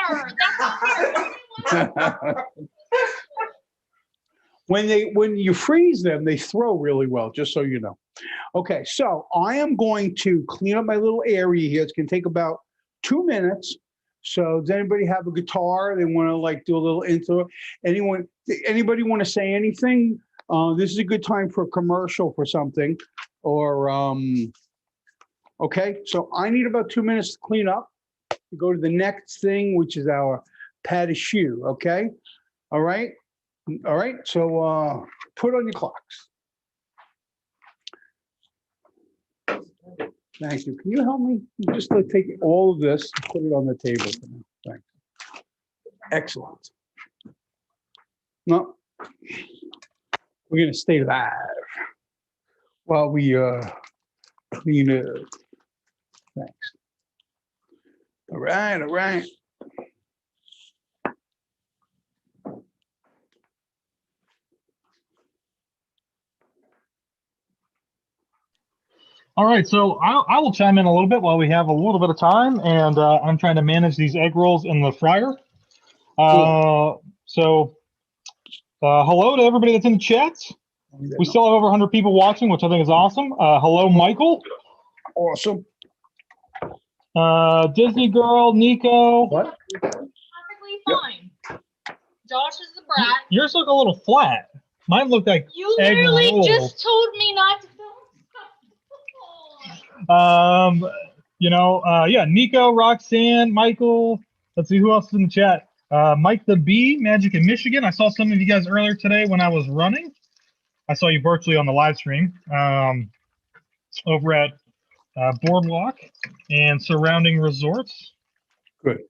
S3: Fair. That's not fair.
S1: When you freeze them, they throw really well, just so you know. Okay, so I am going to clean up my little area here. It's going to take about 2 minutes. So does anybody have a guitar? They want to like do a little intro? Anybody want to say anything? This is a good time for a commercial for something. Or, okay, so I need about 2 minutes to clean up. To go to the next thing, which is our pas de choux, okay? All right? All right, so put on your clocks. Thank you. Can you help me? Just like take all of this and put it on the table for now. Thanks. Excellent. No, we're gonna stay live while we clean up. Thanks. All right, all right.
S2: All right, so I will chime in a little bit while we have a little bit of time, and I'm trying to manage these egg rolls in the fryer.
S1: Cool.
S2: So hello to everybody that's in the chats. We still have over 100 people watching, which I think is awesome. Hello, Michael.
S1: Awesome.
S2: Disney Girl, Nico.
S1: What?
S3: Perfectly fine. Josh is the brat.
S2: Yours look a little flat. Mine looked like
S3: You
S2: egg
S3: literally
S2: rolls.
S3: just told me not to film.
S2: Yeah, Nico, Roxanne, Michael. Let's see who else is in the chat. Mike the Bee, Magic in Michigan. I saw some of you guys earlier today when I was running. I saw you virtually on the live stream over at Boardwalk and surrounding resorts.
S1: Good.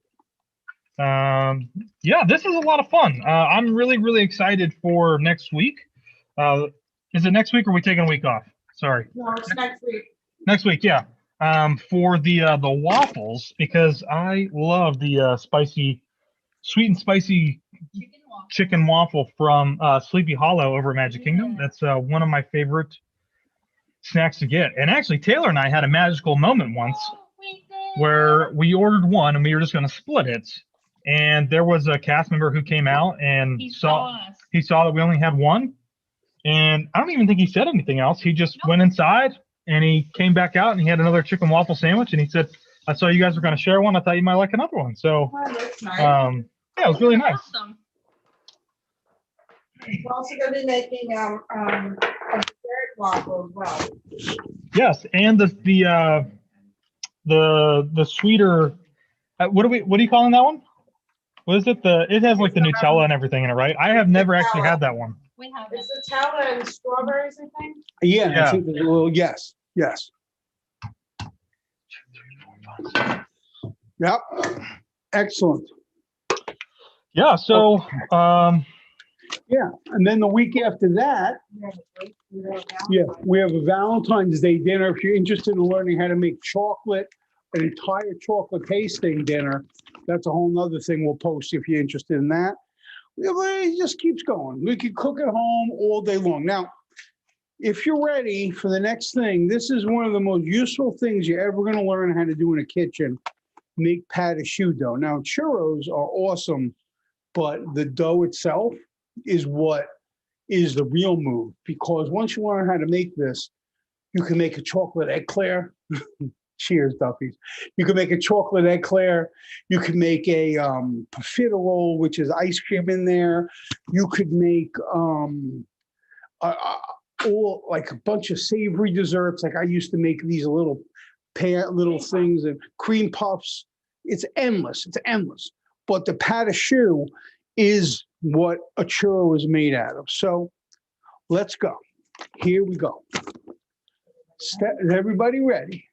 S2: Yeah, this is a lot of fun. I'm really, really excited for next week. Is it next week or are we taking a week off? Sorry.
S5: No, it's next week.
S2: Next week, yeah. For the waffles, because I love the sweet and spicy chicken waffle from Sleepy Hollow over at Magic Kingdom. That's one of my favorite snacks to get. And actually, Taylor and I had a magical moment once where we ordered one and we were just going to split it. And there was a cast member who came out and saw that we only had one. And I don't even think he said anything else. He just went inside and he came back out and he had another chicken waffle sandwich. And he said, I saw you guys were going to share one. I thought you might like another one. So,
S5: Oh, that's nice.
S2: yeah, it was really nice.
S3: Awesome.
S5: We're also going to be making a dessert waffle as well.
S2: Yes, and the sweeter. What are you calling that one? What is it? It has like the Nutella and everything in it, right? I have never actually had that one.
S3: We have
S5: It's Nutella and strawberries, I think.
S1: Yeah,
S2: Yeah.
S1: I think there's a little, yes. Yep. Excellent.
S2: Yeah. So,
S1: Yeah, and then the week after that, yeah, we have a Valentine's Day dinner. If you're interested in learning how to make chocolate, an entire chocolate tasting dinner, that's a whole nother thing we'll post if you're interested in that. It just keeps going. We can cook at home all day long. Now, if you're ready for the next thing, this is one of the most useful things you're ever going to learn how to do in a kitchen, make pas de choux dough. Now, churros are awesome, but the dough itself is what is the real move, because once you learn how to make this, you can make a chocolate eclair. Cheers, Duffies. You can make a chocolate eclair. You can make a profiterole, which is ice cream in there. You could make all like a bunch of savory desserts. Like I used to make these little things and cream puffs. It's endless. It's endless. But the pas de choux is what a churro is made out of. So let's go. Here we go. Is everybody ready?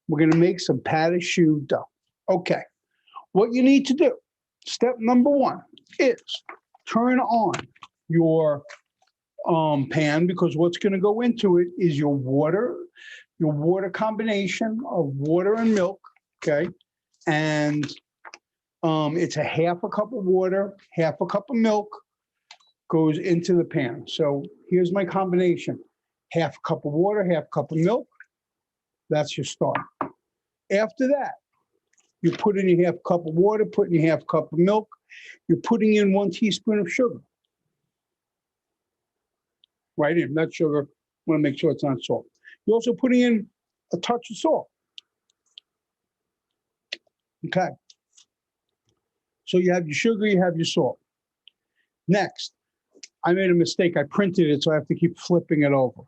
S1: We're going to make some pas de choux dough. Okay. What you need to do, step number one, is turn on your pan, because what's going to go into it is your water combination of water and milk. okay? And it's a half a cup of water, half a cup of milk goes into the pan. So here's my combination. Half a cup of water, half a cup of milk. That's your start. After that, you put in your half cup of water, put in your half cup of milk. You're putting in 1 teaspoon of sugar. Right in, not sugar. Want to make sure it's not salt. You're also putting in a touch of salt. Okay. So you have your sugar, you have your salt. Next, I made a mistake. I printed it, so I have to keep flipping it over.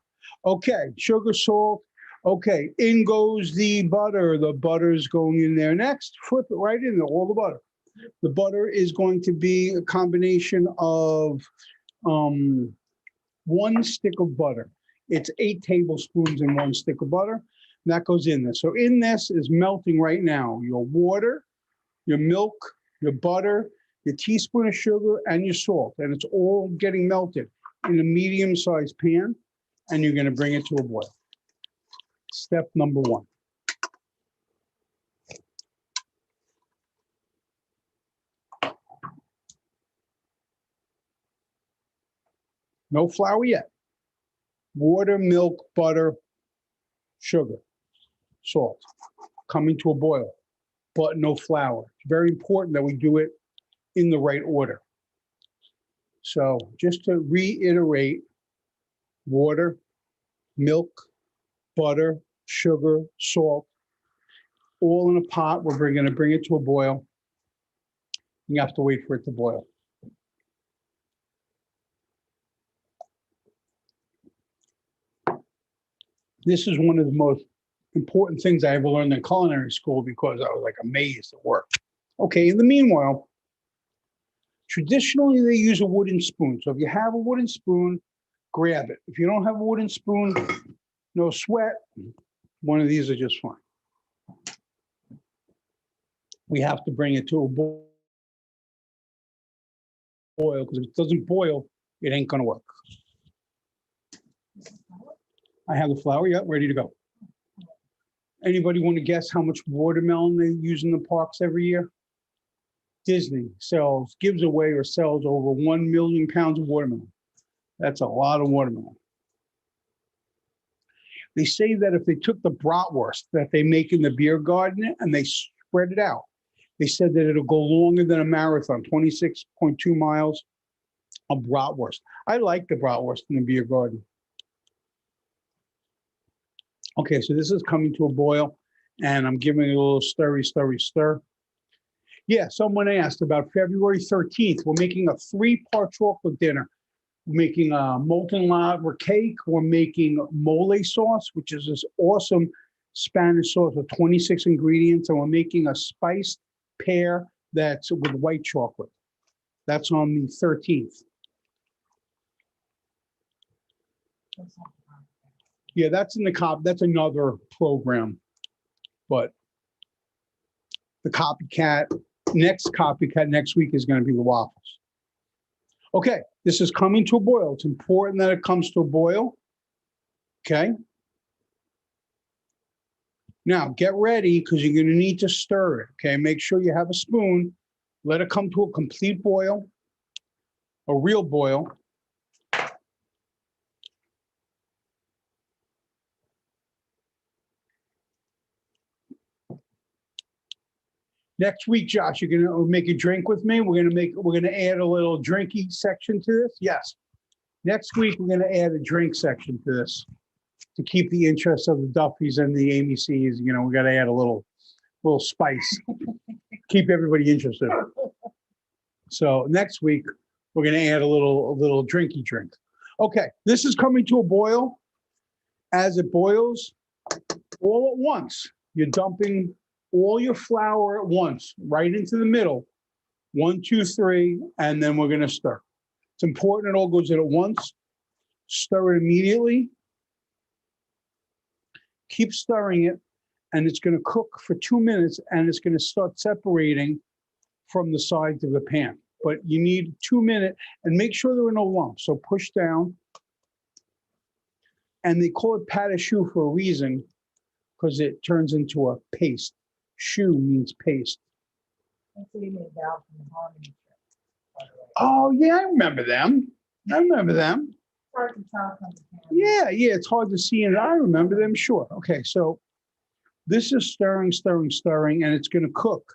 S1: Okay, sugar, salt. Okay, in goes the butter. The butter is going in there next. Flip it right in there, all the butter. The butter is going to be a combination of 1 stick of butter. It's 8 tablespoons in 1 stick of butter. And that goes in there. So in this is melting right now your water, your milk, your butter, your teaspoon of sugar, and your salt. And it's all getting melted in a medium-sized pan. And you're going to bring it to a boil. Step number 1. No flour yet. Water, milk, butter, sugar, salt, coming to a boil, but no flour. It's very important that we do it in the right order. So just to reiterate, water, milk, butter, sugar, salt, all in a pot. We're going to bring it to a boil. You have to wait for it to boil. This is one of the most important things I ever learned in culinary school because I was like amazed at work. Okay, in the meanwhile, traditionally they use a wooden spoon. So if you have a wooden spoon, grab it. If you don't have a wooden spoon, no sweat. One of these are just fine. We have to bring it to a boil because if it doesn't boil, it ain't gonna work. I have the flour, yeah, ready to go. Anybody want to guess how much watermelon they use in the parks every year? Disney gives away or sells over 1 million pounds of watermelon. That's a lot of watermelon. They say that if they took the bratwurst that they make in the beer garden and they spread it out, they said that it'll go longer than a marathon, 26.2 miles of bratwurst. I like the bratwurst in the beer garden. Okay, so this is coming to a boil, and I'm giving it a little stir. Yeah, someone asked about February 13th. We're making a 3-part chocolate dinner. We're making a molten lava cake. We're making mole sauce, which is this awesome Spanish sauce with 26 ingredients. And we're making a spiced pear that's with white chocolate. That's on the 13th. Yeah, that's in the that's another program. But the Copycat next week is going to be the waffles. Okay, this is coming to a boil. It's important that it comes to a boil. Okay. Now get ready because you're going to need to stir it. Okay, make sure you have a spoon. Let it come to a complete boil, a real boil. Next week, Josh, you're gonna make a drink with me. We're gonna add a little drinky section to this. Yes. Next week, we're gonna add a drink section to this to keep the interest of the Duffys and the Amy C's. You know, we gotta add a little spice, keep everybody interested. So next week, we're gonna add a little drinky drink. Okay, this is coming to a boil. As it boils, all at once, you're dumping all your flour at once, right into the middle. 1, 2, 3, and then we're going to stir. It's important it all goes in at once. Stir it immediately. Keep stirring it, and it's going to cook for 2 minutes, and it's going to start separating from the sides of the pan. But you need 2 minutes, and make sure there are no lumps. So push down. And they call it pâte à choux for a reason, because it turns into a paste. Shoe means paste.
S5: That's what you mean, Val from the Harmony trip, by the way.
S1: Oh, yeah, I remember them. I remember them.
S5: Hard to tell from the camera.
S1: Yeah, yeah, it's hard to see, and I remember them, sure. Okay, so this is stirring, stirring, stirring, and it's gonna cook.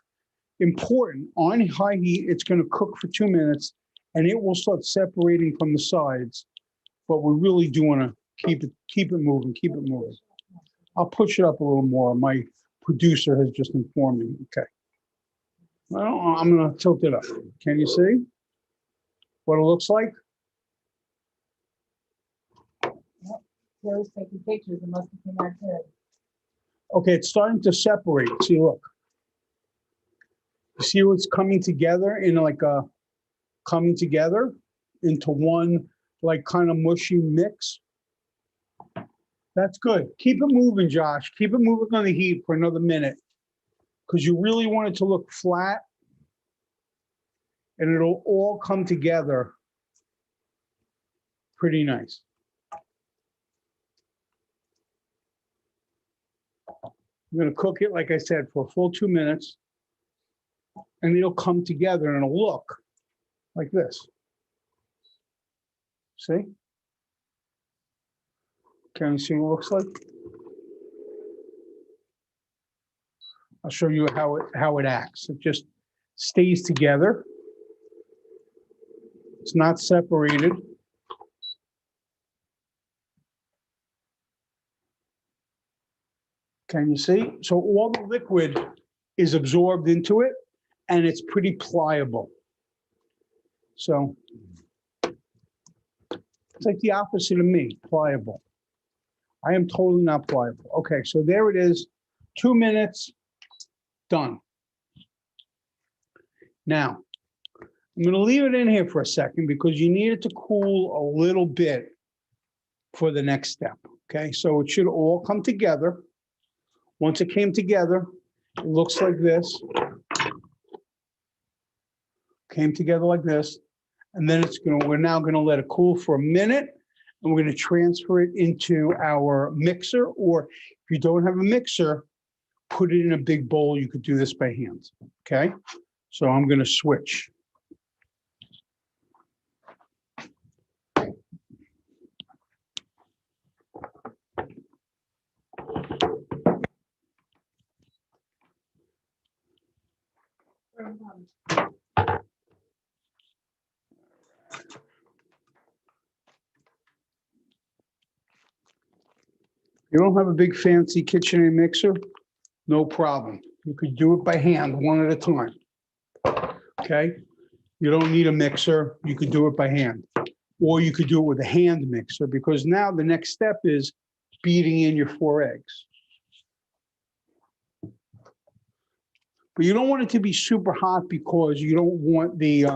S1: Important, on high heat, it's gonna cook for 2 minutes, and it will start separating from the sides. But we really do wanna keep it moving, keep it moving. I'll push it up a little more. My producer has just informed me, okay. Well, I'm gonna tilt it up. Can you see what it looks like?
S5: Joe's taking pictures, it must have been that good.
S1: Okay, it's starting to separate. See, look. You see what's coming together in like a, coming together into one like kind of mushy mix? That's good. Keep it moving, Josh. Keep it moving on the heat for another minute because you really want it to look flat and it'll all come together pretty nice. I'm going to cook it, like I said, for a full 2 minutes, and it'll come together and it'll look like this. See? Can you see what it looks like? I'll show you how it acts. It just stays together. It's not separated. Can you see? So all the liquid is absorbed into it and it's pretty pliable. So it's like the opposite of me, pliable. I am totally not pliable. Okay, so there it is, 2 minutes, done. Now, I'm gonna leave it in here for a second because you need it to cool a little bit for the next step, okay? So it should all come together. Once it came together, it looks like this. Came together like this. And then we're now gonna let it cool for a minute and we're gonna transfer it into our mixer, or if you don't have a mixer, put it in a big bowl. You could do this by hand, okay? So I'm gonna switch. You don't have a big fancy KitchenAid mixer? No problem. You could do it by hand, one at a time. Okay? You don't need a mixer. You could do it by hand. Or you could do it with a hand mixer because now the next step is beating in your 4 eggs. But you don't want it to be super hot because you don't want the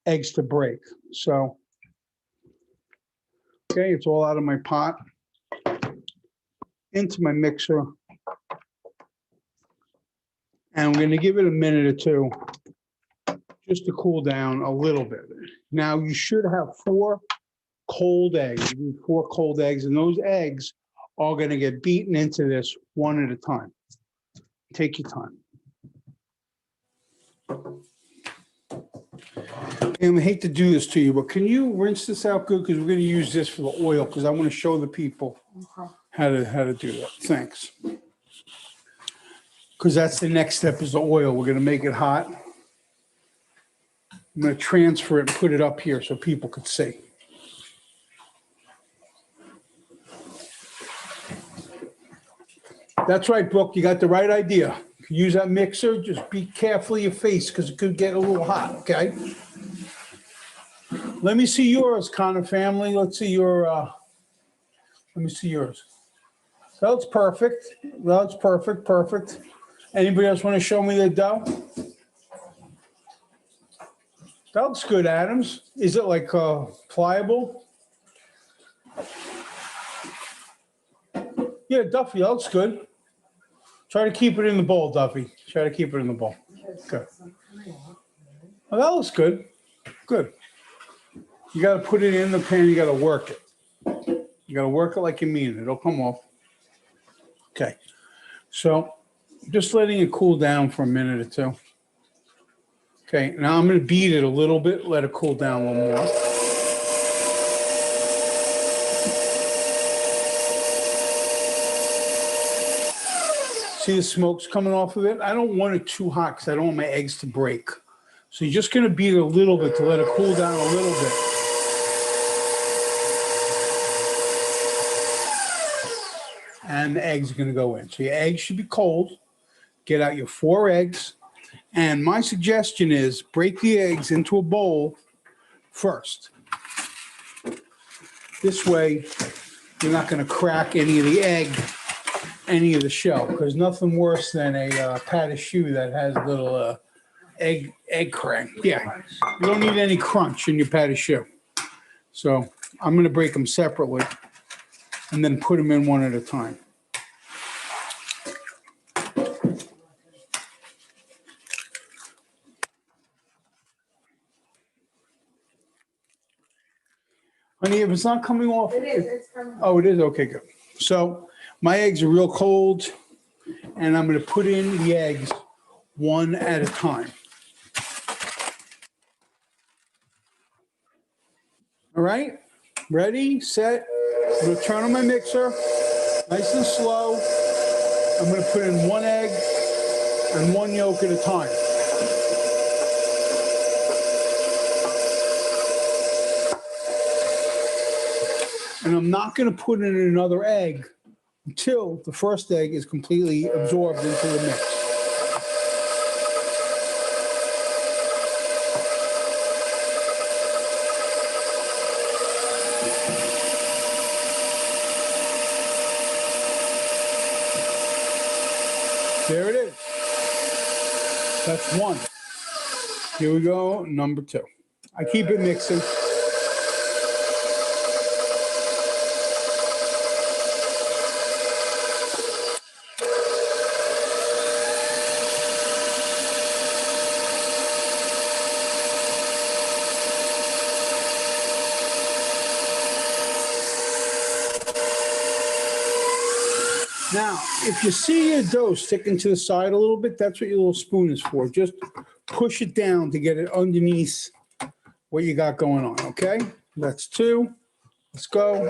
S1: eggs to break. So, okay, it's all out of my pot. Into my mixer. And I'm going to give it a minute or two just to cool down a little bit. Now you should have 4 cold eggs. You need 4 cold eggs, and those eggs are going to get beaten into this one at a time. Take your time. And I hate to do this to you, but can you rinse this out good? Because we're going to use this for the oil because I want to show the people how to do that. Thanks. Because that's the next step is the oil. We're going to make it hot. I'm going to transfer it and put it up here so people could see. That's right, Brooke. You got the right idea. You can use that mixer. Just be careful of your face because it could get a little hot, okay? Let me see yours, Connor family. Let's see your, let me see yours. That's perfect. That's perfect, perfect. Anybody else want to show me the dough? That looks good, Adams. Is it like pliable? Yeah, Duffy, that looks good. Try to keep it in the bowl, Duffy. Try to keep it in the bowl. Good. Oh, that looks good. Good. You got to put it in the pan. You got to work it. You got to work it like you mean it. It'll come off. Okay. So just letting it cool down for a minute or two. Okay, now I'm going to beat it a little bit, let it cool down a little more. See the smoke's coming off of it? I don't want it too hot because I don't want my eggs to break. So you're just going to beat it a little bit to let it cool down a little bit. And the eggs are going to go in. So your eggs should be cold. Get out your 4 eggs. And my suggestion is break the eggs into a bowl first. This way, you're not going to crack any of the egg, any of the shell, because nothing worse than a pat of choux that has little egg crack. Yeah, you don't need any crunch in your pat of choux. So I'm going to break them separately and then put them in one at a time. Honey, if it's not coming off.
S5: It is, it's coming.
S1: Oh, it is? Okay, good. So my eggs are real cold, and I'm going to put in the eggs one at a time. All right, ready, set. I'm going to turn on my mixer, nice and slow. I'm going to put in 1 egg and 1 yolk at a time. And I'm not going to put in another egg until the first egg is completely absorbed into the mix. There it is. That's 1. Here we go, number 2. I keep it mixing. Now, if you see your dough sticking to the side a little bit, that's what your little spoon is for. Just push it down to get it underneath what you got going on, okay? That's 2. Let's go.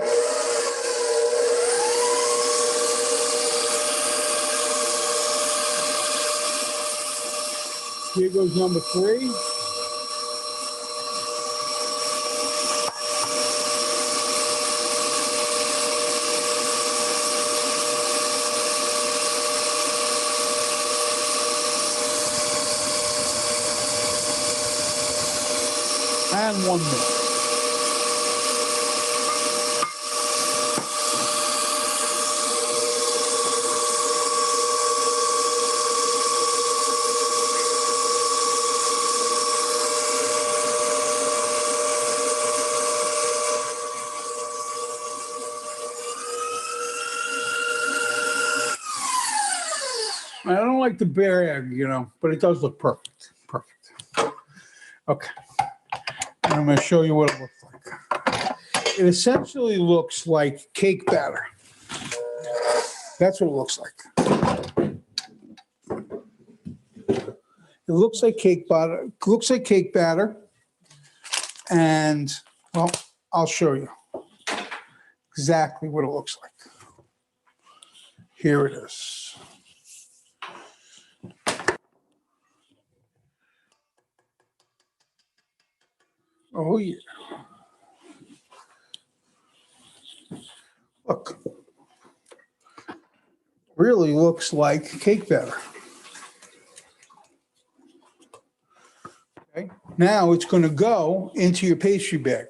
S1: Here goes number 3. And 1 more. I don't like the bare egg, you know, but it does look perfect. Perfect. Okay. And I'm going to show you what it looks like. It essentially looks like cake batter. That's what it looks like. It looks like cake batter. It looks like cake batter. And, well, I'll show you exactly what it looks like. Here it is. Oh, yeah. Look. Really looks like cake batter. Okay. Now it's going to go into your pastry bag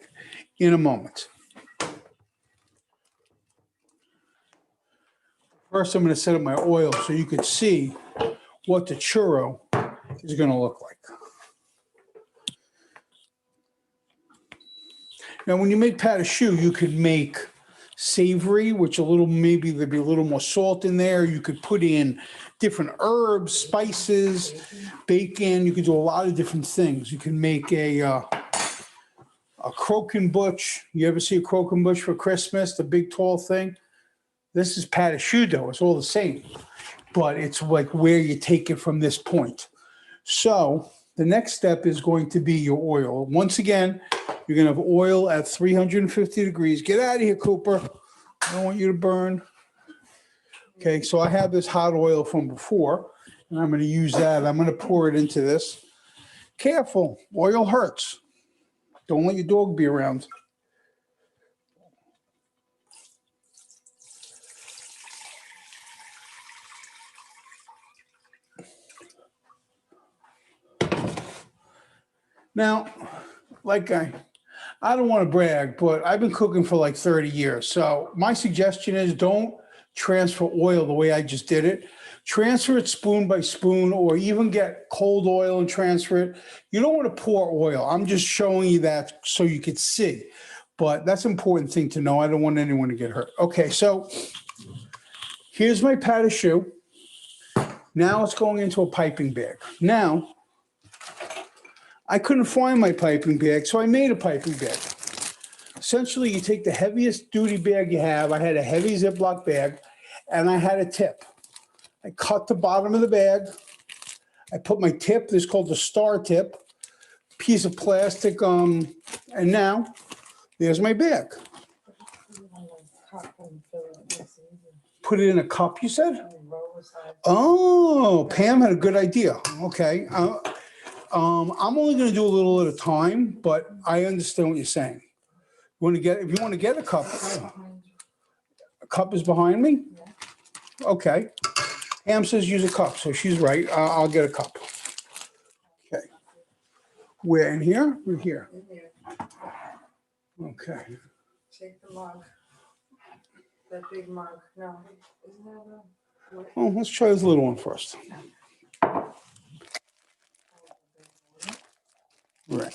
S1: in a moment. First, I'm going to set up my oil so you can see what the churro is going to look like. Now, when you make pat of choux, you could make savory, which maybe there'd be a little more salt in there. You could put in different herbs, spices, bacon. You could do a lot of different things. You can make a croquembouche. You ever see a croquembouche for Christmas, the big tall thing? This is pat of choux dough. It's all the same. but it's like where you take it from this point. So the next step is going to be your oil. Once again, you're gonna have oil at 350 degrees. Get out of here, Cooper. I don't want you to burn. Okay, so I have this hot oil from before, and I'm gonna use that. I'm gonna pour it into this. Careful, oil hurts. Don't let your dog be around. Now, like I don't want to brag, but I've been cooking for like 30 years. So my suggestion is don't transfer oil the way I just did it. Transfer it spoon by spoon, or even get cold oil and transfer it. You don't want to pour oil. I'm just showing you that so you could see. But that's an important thing to know. I don't want anyone to get hurt. Okay, so here's my pat of choux. Now it's going into a piping bag. Now, I couldn't find my piping bag, so I made a piping bag. Essentially, you take the heaviest duty bag you have. I had a heavy Ziploc bag, and I had a tip. I cut the bottom of the bag. I put my tip, this is called the star tip, piece of plastic, and now there's my bag. Put it in a cup, you said? Oh, Pam had a good idea. Okay. I'm only going to do a little at a time, but I understand what you're saying. If you want to get a cup is behind me? Okay. Pam says use a cup, so she's right. I'll get a cup. Okay. Where, in here? We're here. Okay.
S5: Take the mug. That big mug. No. Isn't that a...
S1: Well, let's try this little one first. Right.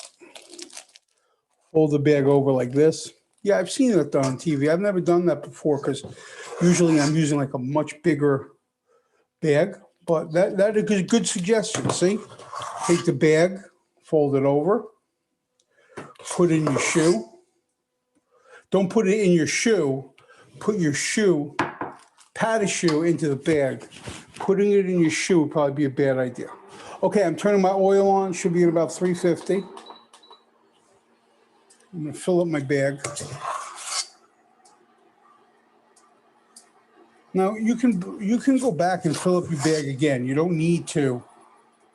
S1: Fold the bag over like this. Yeah, I've seen it done on TV. I've never done that before because usually I'm using like a much bigger bag, but that is a good suggestion. See, take the bag, fold it over, put it in your shoe. Don't put it in your shoe. Put your shoe, pat a shoe into the bag. Putting it in your shoe would probably be a bad idea. Okay, I'm turning my oil on. Should be at about 350. I'm going to fill up my bag. Now you can go back and fill up your bag again. You don't need to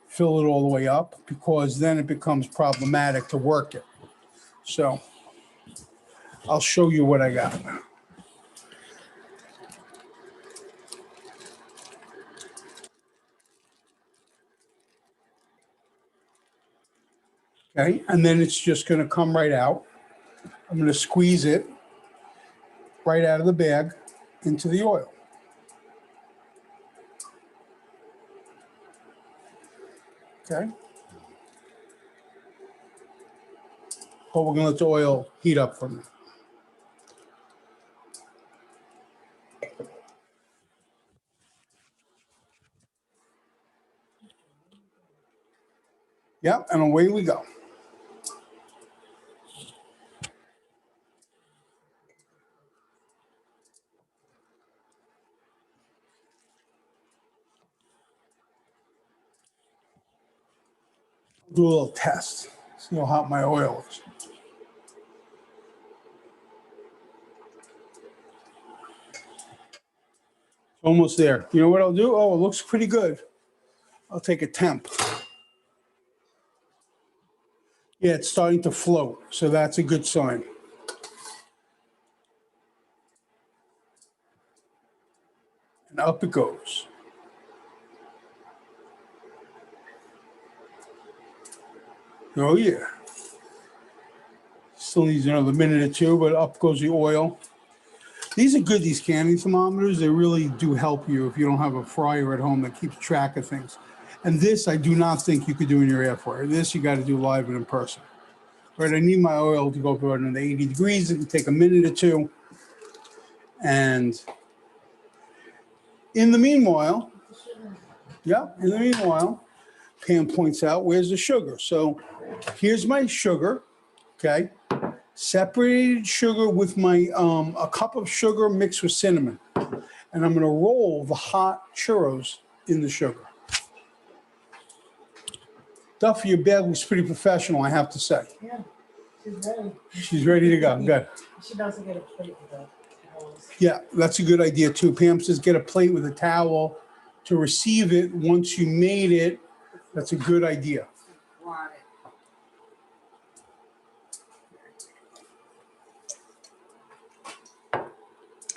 S1: fill it all the way up because then it becomes problematic to work it. So I'll show you what I got. Okay, and then it's just going to come right out. I'm going to squeeze it right out of the bag into the oil. Okay. But we're going to let the oil heat up for a minute. Yep, and away we go. Do a little test, see how hot my oil is. Almost there. You know what I'll do? Oh, it looks pretty good. I'll take a temp. Yeah, it's starting to float, so that's a good sign. And up it goes. Oh, yeah. Still needs another minute or two, but up goes the oil. These are good, these candy thermometers. They really do help you if you don't have a fryer at home that keeps track of things. And this, I do not think you could do in your air fryer. This, you got to do live and in person. Right, I need my oil to go up around 80 degrees. It can take a minute or two. And in the meanwhile, Pam points out, where's the sugar? So here's my sugar, okay? Separated sugar with my, a cup of sugar mixed with cinnamon. and I'm gonna roll the hot churros in the sugar. Duffy, your bag was pretty professional, I have to say.
S5: Yeah, she's ready.
S1: She's ready to go, good.
S5: She doesn't get a plate with the towels.
S1: Yeah, that's a good idea too. Pam says get a plate with a towel to receive it once you made it. That's a good idea.
S5: Want it.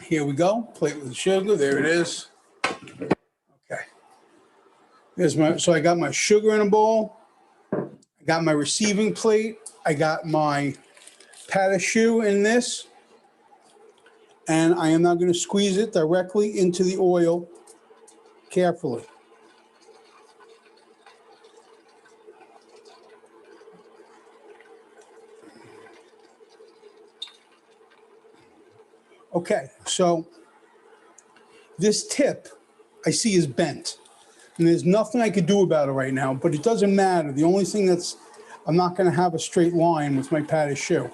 S1: Here we go, plate with the sugar, there it is. Okay. There's my, so I got my sugar in a bowl. I got my receiving plate. I got my pat of choux in this. And I am now going to squeeze it directly into the oil carefully. Okay, so this tip I see is bent. And there's nothing I could do about it right now, but it doesn't matter. The only thing that's, I'm not going to have a straight line with my pat of choux,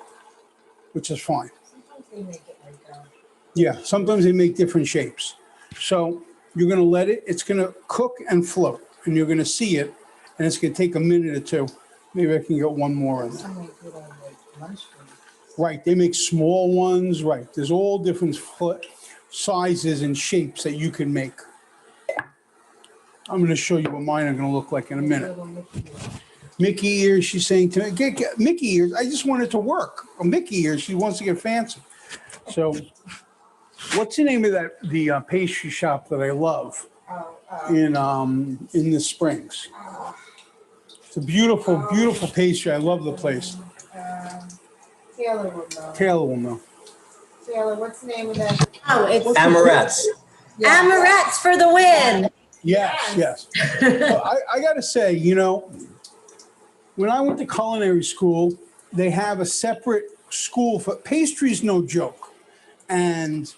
S1: which is fine.
S5: Sometimes they make it like that.
S1: Yeah, sometimes they make different shapes. So you're going to let it, it's going to cook and float, and you're going to see it, and it's going to take a minute or two. Maybe I can get one more in there.
S5: Some make it on like lunchroom.
S1: Right, they make small ones, right. There's all different sizes and shapes that you can make. I'm going to show you what mine are going to look like in a minute.
S5: Little Mickey.
S1: Mickey ears, she's saying to me, get Mickey ears. I just want it to work. A Mickey ears, she wants to get fancy. So what's the name of that, the pastry shop that I love in the Springs? It's a beautiful, beautiful pastry. I love the place.
S5: Taylor will know.
S1: Taylor will know.
S5: Taylor, what's the name of that?
S6: Oh, it's
S8: Amorettes.
S5: Yeah.
S6: Amorettes for the win.
S1: Yes, yes. Well, I got to say, you know, when I went to culinary school, they have a separate school for pastries, no joke. And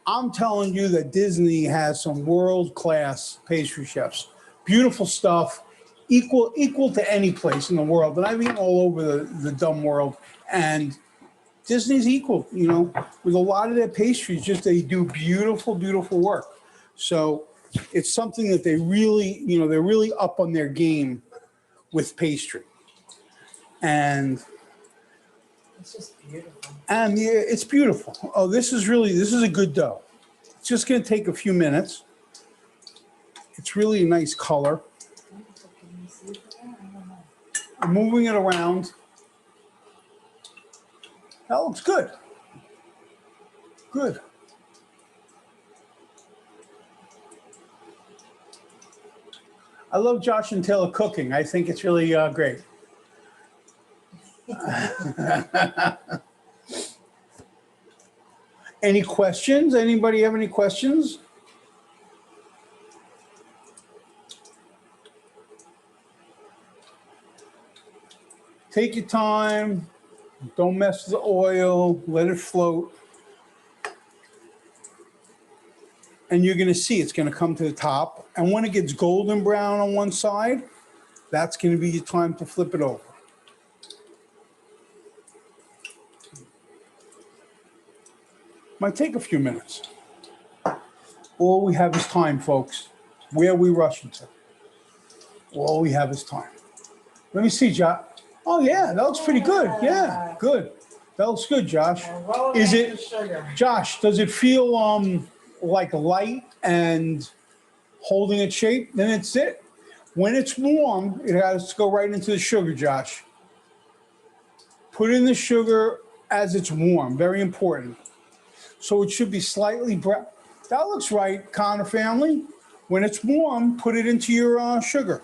S1: I'm telling you that Disney has some world-class pastry chefs. Beautiful stuff, equal to any place in the world. And I've eaten all over the dumb world. And Disney's equal, you know, with a lot of their pastries, just they do beautiful, beautiful work. So it's something that they really, you know, they're really up on their game with pastry. And
S5: It's just beautiful.
S1: yeah, it's beautiful. Oh, this is a good dough. It's just going to take a few minutes. It's really a nice color.
S5: Can you see it there? I don't know.
S1: I'm moving it around. That looks good. Good. I love Josh and Taylor cooking. I think it's really great. Any questions? Anybody have any questions? Take your time. Don't mess with the oil. Let it float. And you're going to see it's going to come to the top. And when it gets golden brown on one side, that's going to be your time to flip it over. Might take a few minutes. All we have is time, folks. Where are we rushing to? All we have is time. Let me see, Josh. Oh, yeah, that looks pretty good. Yeah, good. That looks good, Josh.
S5: Roll
S1: Is
S5: in
S1: it,
S5: the sugar.
S1: Josh, does it feel like light and holding its shape? Then it's it. When it's warm, it has to go right into the sugar, Josh. Put in the sugar as it's warm, very important. So it should be slightly brown. That looks right, Connor family. When it's warm, put it into your sugar.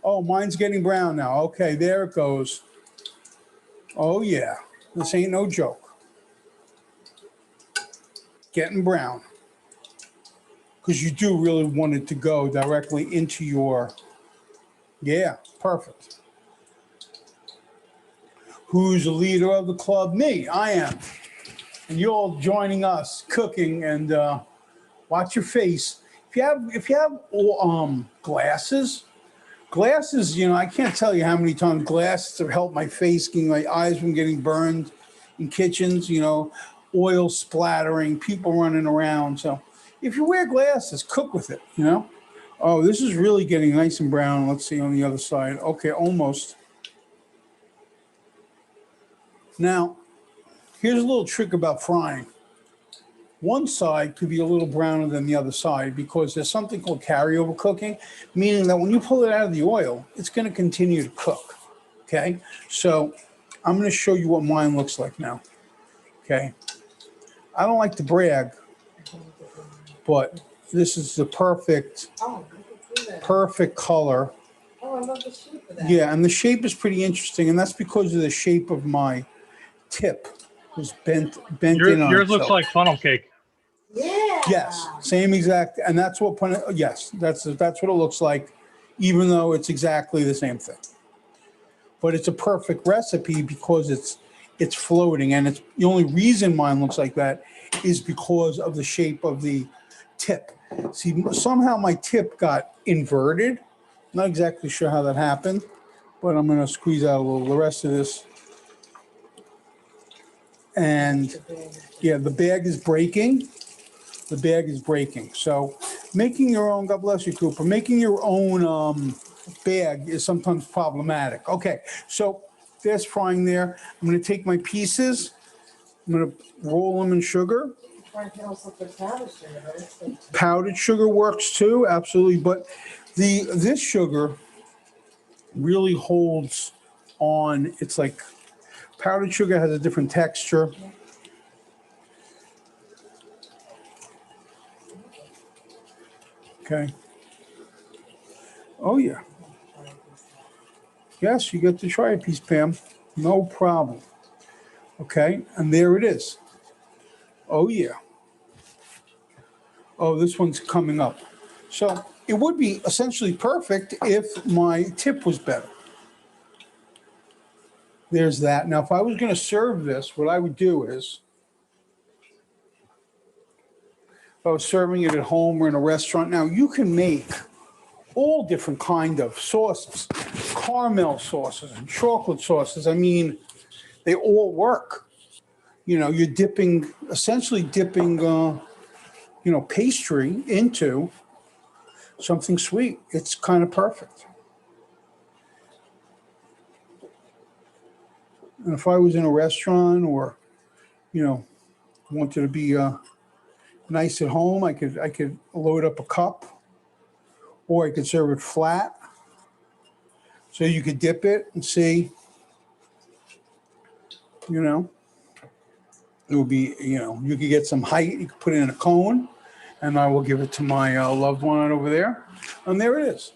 S1: Oh, mine's getting brown now. Okay, there it goes. Oh, yeah. This ain't no joke. Getting brown. Because you do really want it to go directly into your... Yeah, perfect. Who's the leader of the club? Me, I am. And you're all joining us, cooking, and watch your face. If you have glasses, you know, I can't tell you how many times glasses have helped my face, getting my eyes from getting burned in kitchens, you know, oil splattering, people running around. So if you wear glasses, cook with it, you know? Oh, this is really getting nice and brown. Let's see on the other side. Okay, almost. Now, here's a little trick about frying. One side could be a little browner than the other side because there's something called carryover cooking, meaning that when you pull it out of the oil, it's going to continue to cook, okay? So I'm going to show you what mine looks like now, okay? I don't like to brag, but this is the perfect color.
S5: Oh, I love the shape of that.
S1: Yeah, and the shape is pretty interesting, and that's because of the shape of my tip. It was bent in on
S2: Yours looks
S1: itself.
S2: like funnel cake.
S5: Yeah.
S1: Yes, same exact, and that's what, yes, that's what it looks like, even though it's exactly the same thing. But it's a perfect recipe because it's floating, and it's the only reason mine looks like that is because of the shape of the tip. See, somehow my tip got inverted. Not exactly sure how that happened, but I'm gonna squeeze out a little the rest of this. And yeah, the bag is breaking. The bag is breaking. So making your own, God bless you, Cooper, making your own bag is sometimes problematic. Okay, so there's frying there. I'm gonna take my pieces. I'm gonna roll them in sugar. Powdered sugar works too, absolutely. But this sugar really holds on. It's like powdered sugar has a different texture. Okay. Oh, yeah. Yes, you get to try a piece, Pam. No problem. Okay, and there it is. Oh, yeah. Oh, this one's coming up. So it would be essentially perfect if my tip was better. There's that. Now, if I was going to serve this, what I would do is, if I was serving it at home or in a restaurant, now you can make all different kind of sauces, caramel sauces and chocolate sauces. I mean, they all work. You know, you're essentially dipping, pastry into something sweet. It's kind of perfect. And if I was in a restaurant or, wanted to be nice at home, I could load up a cup, or I could serve it flat. So you could dip it and see, it would be, you could get some height, you could put it in a cone, and I will give it to my loved one over there. And there it is,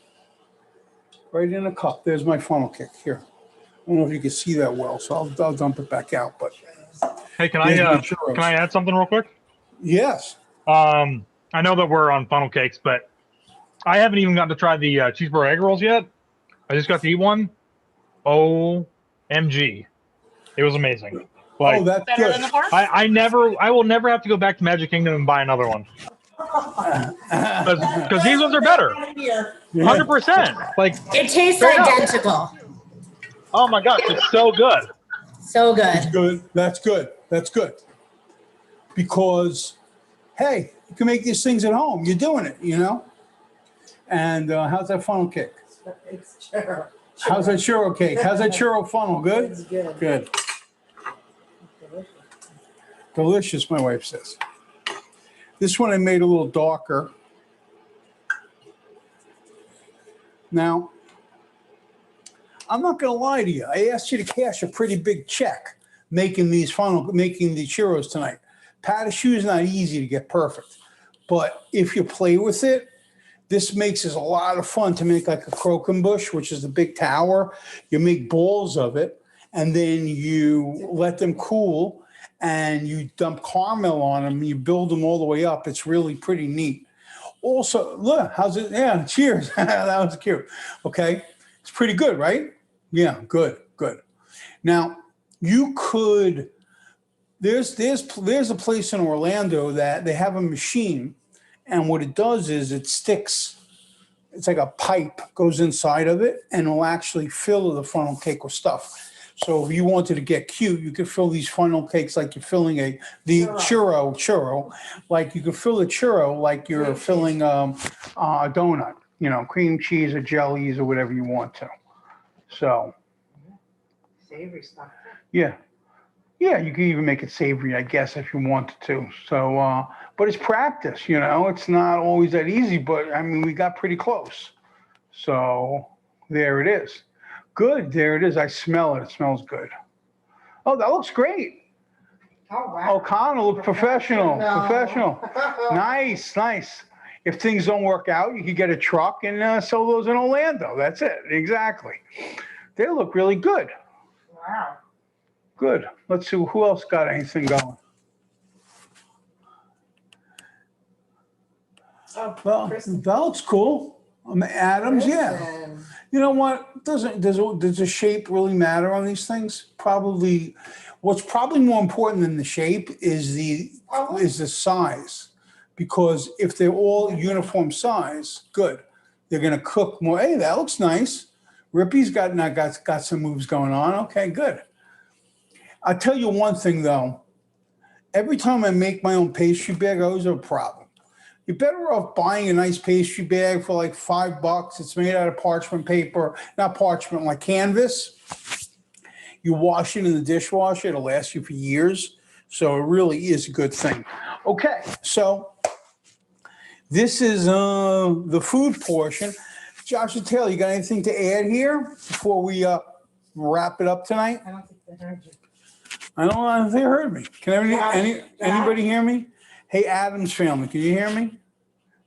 S1: right in a cup. There's my funnel cake here. I don't know if you can see that well, so I'll dump it back out. But
S2: hey, can I add something real quick?
S1: Yes.
S2: I know that we're on funnel cakes, but I haven't even gotten to try the cheeseburger egg rolls yet. I just got to eat one. OMG. It was amazing. Like,
S1: that's
S3: Better
S1: good.
S3: than the pork?
S2: I will never have to go back to Magic Kingdom and buy another one. Because these ones are better. 100%. Like,
S6: It tastes
S2: straight up.
S6: identical.
S2: Oh my gosh, it's so good.
S6: So
S1: That's
S6: good.
S1: good. That's good. That's good. Because, hey, you can make these things at home. You're doing it, And how's that funnel cake?
S5: It's churro.
S1: How's that churro cake? How's that churro funnel? Good?
S5: It's good.
S1: Good. Delicious, my wife says. This one I made a little darker. Now, I'm not going to lie to you. I asked you to cash a pretty big check making the churros tonight. Pat of shoe is not easy to get perfect. But if you play with it, this makes it a lot of fun to make like a croquembouche, which is the big tower. You make balls of it, and then you let them cool, and you dump caramel on them. You build them all the way up. It's really pretty neat. Also, look, how's it? Yeah, cheers. That was cute. Okay, it's pretty good, right? Yeah, good. Now, you could. There's a place in Orlando that they have a machine. And what it does is it sticks, it's like a pipe goes inside of it, and it'll actually fill the funnel cake with stuff. So if you wanted to get cute, you could fill these funnel cakes like you're filling the churro, like you could fill a churro like you're filling a donut, you know, cream cheese or jellies or whatever you want to. So,
S5: Savory stuff.
S1: yeah. Yeah, you can even make it savory, I guess, if you wanted to. So, but it's practice, you know, it's not always that easy, but I mean, we got pretty close. So there it is. Good, there it is. I smell it. It smells good. Oh, that looks great.
S5: Oh, wow.
S1: O'Connell look professional. Nice, nice. If things don't work out, you could get a truck and sell those in Orlando. That's it. Exactly. They look really good.
S5: Wow.
S1: Good. Let's see who else got anything going.
S5: Oh,
S1: Well,
S5: Kristin.
S1: that looks cool. Adams, yeah.
S5: Kristin.
S1: You know what? Does the shape really matter on these things? Probably. What's probably more important than the shape is the size, because if they're all uniform size, good. They're gonna cook more. Hey, that looks nice. Rippy's got some moves going on. Okay, good. I'll tell you one thing though. Every time I make my own pastry bag, I always have a problem. You're better off buying a nice pastry bag for like $5. It's made out of parchment paper, not parchment, like canvas. You wash it in the dishwasher, it'll last you for years. So it really is a good thing. Okay, so this is the food portion. Josh and Taylor, you got anything to add here before we wrap it up tonight?
S5: I don't think they heard you.
S1: I don't know if they heard me. Can anybody hear me? Hey, Adams family, can you hear me?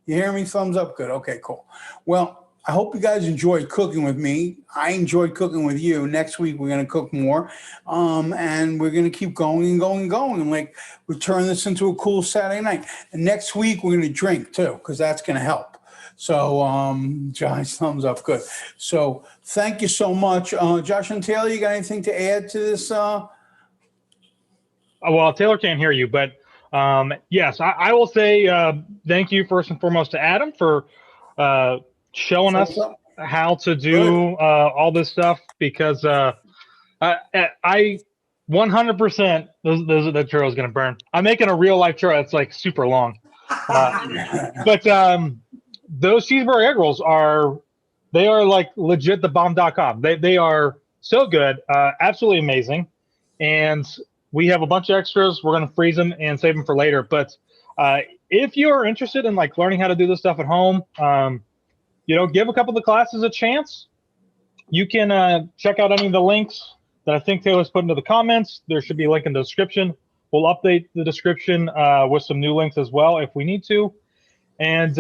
S1: You hear me? Thumbs up. Good. Okay, cool. Well, I hope you guys enjoyed cooking with me. I enjoyed cooking with you. Next week, we're going to cook more. And we're going to keep going and going and going. And like, we turn this into a cool Saturday night. And next week, we're going to drink too, because that's going to help. So, Josh, thumbs up. Good. So thank you so much. Josh and Taylor, you got anything to add to this?
S2: Well, Taylor can't hear you, but yes, I will say thank you first and foremost to Adam for showing us how to do all this stuff, because I 100% the churro is going to burn. I'm making a real life churro. It's like super long. But those cheeseburger egg rolls are like legit the bomb.com. They are so good, absolutely amazing. And we have a bunch of extras. We're going to freeze them and save them for later. But if you're interested in like learning how to do this stuff at home, you know, give a couple of the classes a chance. You can check out any of the links that I think Taylor's put into the comments. There should be a link in the description. We'll update the description with some new links as well if we need to. And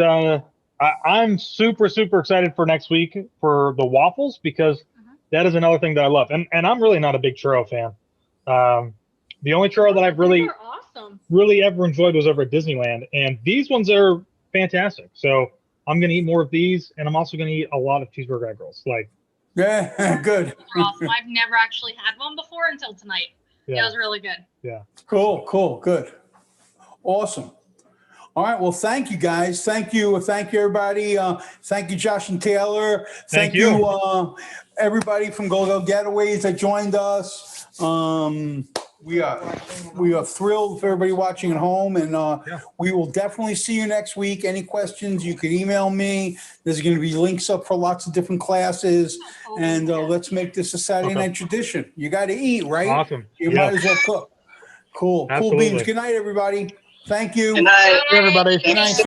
S2: I'm super, super excited for next week for the waffles, because that is another thing that I love. And I'm really not a big churro fan. The only churro that I've really ever enjoyed was over at Disneyland. And these ones are fantastic. So I'm going to eat more of these. And I'm also going to eat a lot of cheeseburger egg rolls. Like,
S1: yeah, good.
S3: Awesome. I've never actually had one before until tonight.
S2: Yeah.
S3: It was really good.
S2: Yeah.
S1: Cool. Good. Awesome. All right. Well, thank you guys. Thank you. Thank you, everybody. Thank you, Josh and Taylor. Thank you, everybody from Go Getaways that joined us. We are thrilled for everybody watching at home, and we will definitely see you next week. Any questions, you can email me. There's going to be links up for lots of different classes, and let's make this a Saturday night tradition. You got to eat, right?
S2: Awesome.
S1: You might as well cook. Cool.
S2: Absolutely.
S1: Cool beans. Good night, everybody. Thank you.
S6: Good night,
S2: everybody.
S1: Good night.